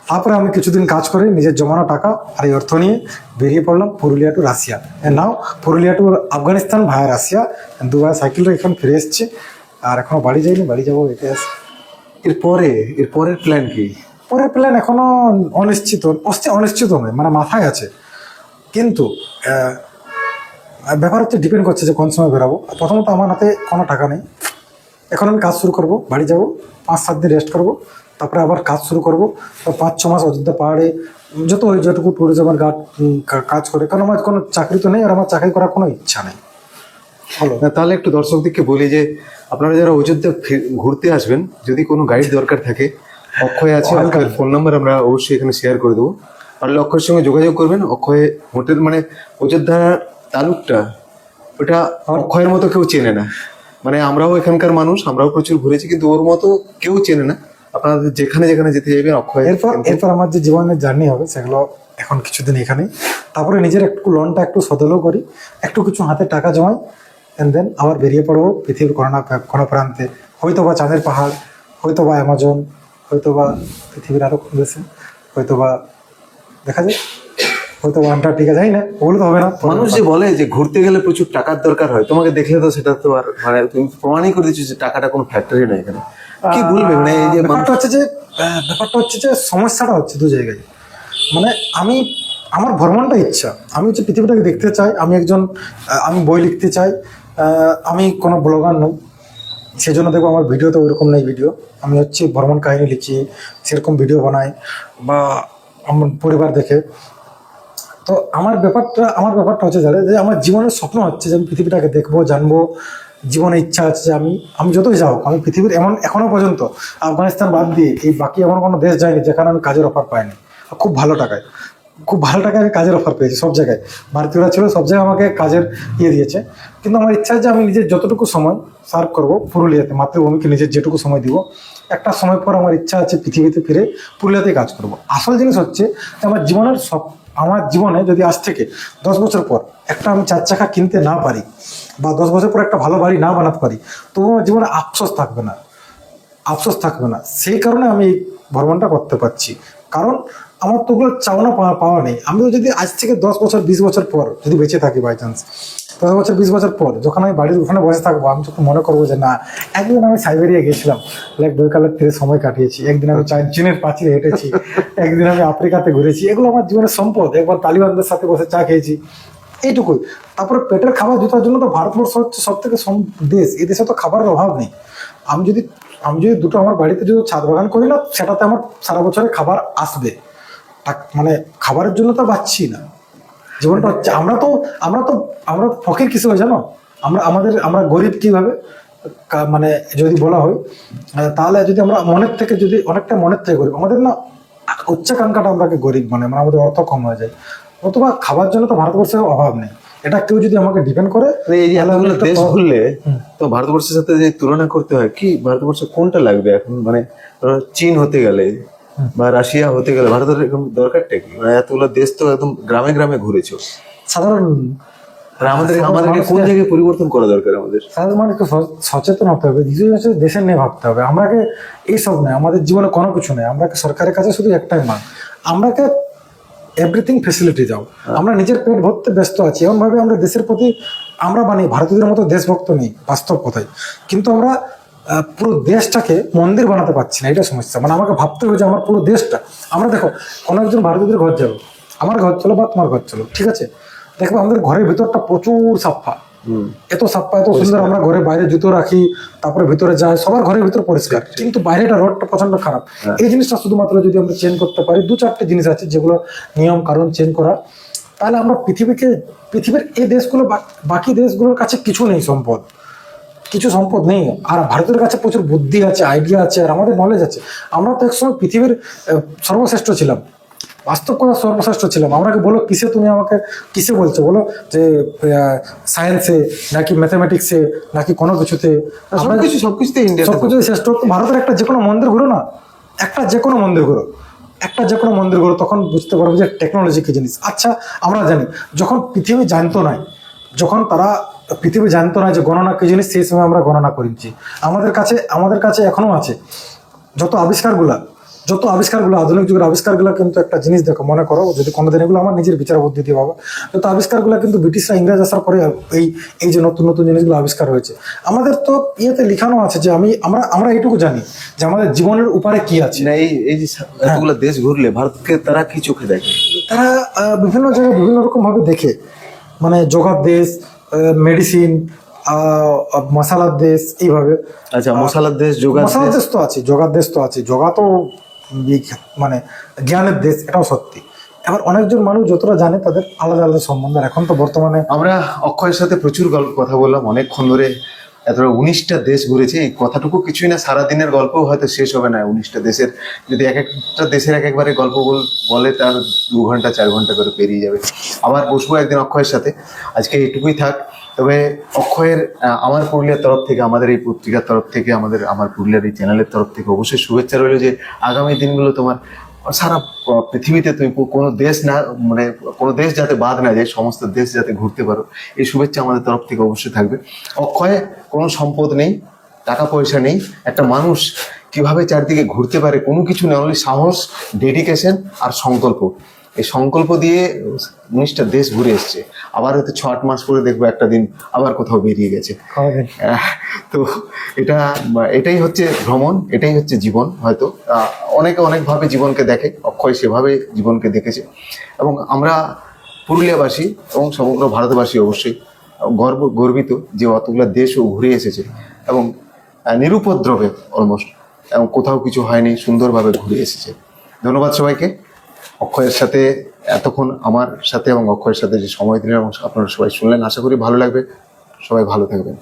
তারপরে আমি কিছুদিন কাজ করে নিজের জমানো টাকা আর এই অর্থ নিয়ে বেরিয়ে পড়লাম Purulia to Russia. Now Purulia to Afghanistan via Russia. দুবার সাইকেলটা এখন ফিরে এসেছি, আর এখনো বাড়ি যাইনি, বাড়ি যাবো এতে আসি। এরপরের প্ল্যান কি? পরের প্ল্যান এখনো অনিশ্চিত নয়, মানে মাথায় আছে। কিন্তু ব্যাপার হচ্ছে ডিপেন্ড করছে যে কোন সময় বেরাবো। প্রথমত আমার হাতে কোনো টাকা নেই। এখন আমি কাজ শুরু করব, বাড়ি যাব, 5-7 দিন রেস্ট করব, তারপরে আবার কাজ শুরু করব। 5-6 মাস অযোধ্যা পাহাড়ে যেটুকু ট্যুরিজমের কাজ করে, কারণ আমার কোনো চাকরি তো নেই, আর আমার চাকরি করার কোনো ইচ্ছা নেই। তাহলে একটু দর্শকদেরকে বলি যে আপনারা যারা অযোধ্যা ঘুরতে আসবেন, যদি কোনো গাইড দরকার থাকে, অক্ষয় আছে, অক্ষয়ের ফোন নাম্বার আমরা অবশ্যই এখানে শেয়ার করে দেবো। পারলে অক্ষয়ের সঙ্গে যোগাযোগ করবেন। অক্ষয় হোটেল মানে অযোধ্যা তালুকটা ওটা অক্ষয়ের মতো কেউ চেনে না। মানে আমরাও এখানকার মানুষ, আমরাও প্রচুর ঘুরেছি, কিন্তু ওর মতো কেউ চেনে না। আপনাদের যেখানে যেতে যাবেন অক্ষয়। এরপর আমার যে জীবনের জার্নি হবে সেগুলো এখন কিছুদিন এখানেই। তারপরে নিজের একটু লোনটা একটু সদলও করি, একটু কিছু হাতে টাকা জমাই, অ্যান্ড দেন আবার বেরিয়ে পড়বো পৃথিবীর কোনো প্রান্তে। হয়তো বা চাঁদের পাহাড়, হয়তো বা অ্যামাজন, হয়তো বা পৃথিবীর আরো কোন দেশে, হয়তো বা দেখা যায়, হয়তো বা আন্টার্কটিকা, যাই না, ওগুলো তো হবে না। মানুষ যে বলে যে ঘুরতে গেলে প্রচুর টাকার দরকার হয়, তোমাকে দেখলে তো সেটা তো আর মানে তুমি প্রমাণই করে দিচ্ছ যে টাকাটা কোনো ফ্যাক্টরি নয় এখানে। কি বলবে মানে এই যে ব্যাপারটা হচ্ছে যে সমস্যাটা হচ্ছে দু জায়গায়। মানে আমার ভ্রমণটা ইচ্ছা, আমি হচ্ছে পৃথিবীটাকে দেখতে চাই। আমি বই লিখতে চাই, আমি কোনো ব্লগার নই, সেজন্য দেখবো আমার ভিডিও তো ওইরকম নেই ভিডিও। আমি হচ্ছে ভ্রমণ কাহিনী লিখি, সেরকম ভিডিও বানাই, বা আমার পরিবার দেখে। তো আমার ব্যাপারটা হচ্ছে যে আমার জীবনের স্বপ্ন হচ্ছে যে আমি পৃথিবীটাকে দেখবো, জানবো। জীবনে ইচ্ছা আছে যে আমি যতই যাও, আমি পৃথিবীর এখনো পর্যন্ত আফগানিস্তান বাদ দিয়ে এই বাকি এমন কোনো দেশ যায়নি যেখানে আমি কাজের অফার পাইনি। খুব ভালো টাকায় আমি কাজের অফার পেয়েছি সব জায়গায়। ভারতীয়রা ছিল, সব জায়গায় আমাকে কাজের দিয়েছে। কিন্তু আমার ইচ্ছা যে আমি নিজের যতটুকু সময় সার্ভ করবো পুরুলিয়াতে, মাতৃভূমিকে নিজের যেটুকু সময় দিব, একটা সময় পর আমার ইচ্ছা আছে পৃথিবীতে ফিরে পুরুলিয়াতে কাজ করব। আসল জিনিস হচ্ছে আমার জীবনে যদি আজ থেকে 10 বছর পর একটা আমি 4 চাকা কিনতে না পারি, বা 10 বছর পর একটা ভালো বাড়ি না বানাতে পারি, তো আমার জীবনে আফসোস থাকবে না। সেই কারণে আমি এই ভ্রমণটা করতে পারছি। কারণ আমার তো ওগুলো চাওনা পাওয়া নেই। আমি তো যদি আজ থেকে 10 বছর 20 বছর পর যদি বেঁচে থাকি বাই চান্স, 10 বছর 20 বছর পর যখন আমি বাড়ির ওখানে বসে থাকবো, আমি যখন মনে করবো যে না একদিন আমি সাইবেরিয়া গেছিলাম, লাইক বৈকালের তীরে সময় কাটিয়েছি, একদিন আমি চীনের প্রাচীরে হেঁটেছি, একদিন আমি আফ্রিকাতে ঘুরেছি, এগুলো আমার জীবনের সম্পদ। একবার তালিবানদের সাথে বসে চা খেয়েছি, এইটুকুই। তারপরে পেটের খাবার জুতার জন্য তো ভারতবর্ষ হচ্ছে সব থেকে দেশ, এই দেশে তো খাবারের অভাব নেই। আমি যদি দুটো আমার বাড়িতে যদি ছাদ বাগান করি না, সেটাতে আমার সারা বছরে খাবার আসবে। মানে খাবারের জন্য তো বাঁচছি না, জীবনটা হচ্ছে। আমরা ফকির কিসে হয় জানো? আমরা গরিব কিভাবে, মানে যদি বলা হয় তাহলে যদি আমরা অনেকটা মনের থেকে গরিব, আমাদের না উচ্চাকাঙ্ক্ষাটা আমরাকে গরিব মানে আমাদের অর্থ কম হয়ে যায়। অথবা খাবার জন্য তো ভারতবর্ষের অভাব নেই। এটা কেউ যদি আমাকে ডিপেন্ড করে, এই যে এতগুলো দেশ ঘুরলে তো ভারতবর্ষের সাথে যে তুলনা করতে হয়, কি ভারতবর্ষ কোনটা লাগবে এখন? মানে ধরো চীন হতে গেলে বা রাশিয়া হতে গেলে ভারতের এরকম দরকারটা কি? মানে এতগুলো দেশ তো একদম গ্রামে গ্রামে ঘুরেছো। সাধারণ আমাদেরকে কোন জায়গায় পরিবর্তন করা দরকার? সাধারণ মানুষকে সচেতন হতে হবে, নিজের দেশের নিয়ে ভাবতে হবে। আমরাকে এইসব নেই, আমাদের জীবনে কোনো কিছু নেই। আমরাকে সরকারের কাছে শুধু একটাই মান, আমরাকে এভরিথিং ফেসিলিটি দাও। আমরা নিজের পেট ভরতে ব্যস্ত আছি, এমন ভাবে আমরা দেশের প্রতি আমরা ভারতীয়দের মতো দেশভক্ত নেই বাস্তব কথায়। কিন্তু আমরা পুরো দেশটাকে মন্দির বানাতে পারছি না, এটা সমস্যা। মানে আমাকে ভাবতে হবে যে আমার পুরো দেশটা, আমরা দেখো কোনো একজন ভারতীয়দের ঘর যাবো, আমার ঘর চলো বা তোমার ঘর চলো, ঠিক আছে, দেখবো আমাদের ঘরের ভিতরটা প্রচুর সাফা, এত সাফা এত সুন্দর। আমরা ঘরে বাইরে জুতো রাখি, তারপরে ভিতরে যাই, সবার ঘরের ভিতরে পরিষ্কার, কিন্তু বাইরেটা রোডটা প্রচন্ড খারাপ। এই জিনিসটা শুধুমাত্র যদি আমরা চেঞ্জ করতে পারি, 2-4টে জিনিস আছে যেগুলো নিয়ম কারণ চেঞ্জ করা, তাহলে আমরা পৃথিবীর এই দেশগুলো, বাকি দেশগুলোর কাছে কিছু নেই কিছু সম্পদ নেই। আর ভারতের কাছে প্রচুর বুদ্ধি আছে, আইডিয়া আছে, আর আমাদের নলেজ আছে। আমরা তো একসময় পৃথিবীর সর্বশ্রেষ্ঠ ছিলাম, বাস্তব কথা সর্বশ্রেষ্ঠ ছিলাম। আমাকে বলো কিসে, তুমি আমাকে কিসে বলছো বলো, যে সায়েন্সে নাকি ম্যাথামেটিক্সে নাকি কোনো কিছুতে? সবকিছুতে শ্রেষ্ঠ। ভারতের একটা যে কোনো মন্দির ঘুরো না, যে কোনো মন্দির ঘুরো, তখন বুঝতে পারবো যে টেকনোলজি কি জিনিস। আচ্ছা, আমরা জানি যখন পৃথিবী জানতো না যে গণনা কি জিনিস, সেই সময় আমরা গণনা করেছি। আমাদের কাছে এখনো আছে যত আবিষ্কারগুলো আধুনিক যুগের আবিষ্কারগুলো, কিন্তু একটা জিনিস দেখো, মনে করো যদি কোনোদিন, এগুলো আমার নিজের বিচার বুদ্ধি দিয়ে ভাবা, যত আবিষ্কারগুলো কিন্তু ব্রিটিশরা ইংরেজ আসার পরে এই যে নতুন নতুন জিনিসগুলো আবিষ্কার হয়েছে। আমাদের তো ইয়েতে লিখানো আছে যে আমরা এইটুকু জানি যে আমাদের জীবনের উপরে কি আছে। না, এই যে এতগুলো দেশ ঘুরলে ভারতকে তারা কি চোখে দেখে? তারা বিভিন্ন জায়গায় বিভিন্ন রকম ভাবে দেখে, মানে যোগার দেশ, মেডিসিন, মশালার দেশ, এইভাবে। আচ্ছা, মশালার দেশ, মশালার দেশ তো আছে, যোগার দেশ তো আছে। যোগা তো মানে জ্ঞানের দেশ, এটাও সত্যি। এবার অনেকজন মানুষ যতটা জানে তাদের আলাদা আলাদা সম্বন্ধ। এখন তো বর্তমানে আমরা অক্ষয়ের সাথে প্রচুর কথা বললাম, অনেকক্ষণ ধরে। এতটা 19টা দেশ ঘুরেছে, এই কথাটুকু কিছুই না, সারাদিনের গল্পও হয়তো শেষ হবে না। 19টা দেশের যদি এক একটা দেশের একবারে গল্প বলে, তার 2 ঘন্টা 4 ঘন্টা করে পেরিয়ে যাবে। আবার বসবো একদিন অক্ষয়ের সাথে। আজকে এইটুকুই থাক। তবে অক্ষয়ের আমার পুরুলিয়ার তরফ থেকে, আমাদের এই পত্রিকার তরফ থেকে, আমার পুরুলিয়ার এই চ্যানেলের তরফ থেকে অবশ্যই শুভেচ্ছা রইল যে আগামী দিনগুলো তোমার সারা পৃথিবীতে তুমি কোনো দেশ যাতে বাদ না যায়, সমস্ত দেশ যাতে ঘুরতে পারো, এই শুভেচ্ছা আমাদের তরফ থেকে অবশ্যই থাকবে। অক্ষয়ে কোনো সম্পদ নেই, টাকা পয়সা নেই, একটা মানুষ কিভাবে চারদিকে ঘুরতে পারে, কোনো কিছু নেই, অনলি সাহস, ডেডিকেশন আর সংকল্প। এই সংকল্প দিয়ে 19টা দেশ ঘুরে এসছে। আবার হয়তো 6-8 মাস পরে দেখবো একটা দিন আবার কোথাও বেরিয়ে গেছে। তো এটাই হচ্ছে ভ্রমণ, এটাই হচ্ছে জীবন। হয়তো অনেকে অনেকভাবে জীবনকে দেখে, অক্ষয় সেভাবে জীবনকে দেখেছে। এবং আমরা পুরুলিয়াবাসী এবং সমগ্র ভারতবাসী অবশ্যই গর্বিত যে অতগুলো দেশও ঘুরে এসেছে এবং নিরুপদ্রবে অলমোস্ট, এবং কোথাও কিছু হয়নি, সুন্দরভাবে ঘুরে এসেছে। ধন্যবাদ সবাইকে। অক্ষয়ের সাথে এতক্ষণ আমার সাথে এবং অক্ষয়ের সাথে যে সময় দিলেন এবং আপনারা সবাই শুনলেন, আশা করি ভালো লাগবে। সবাই ভালো থাকবেন।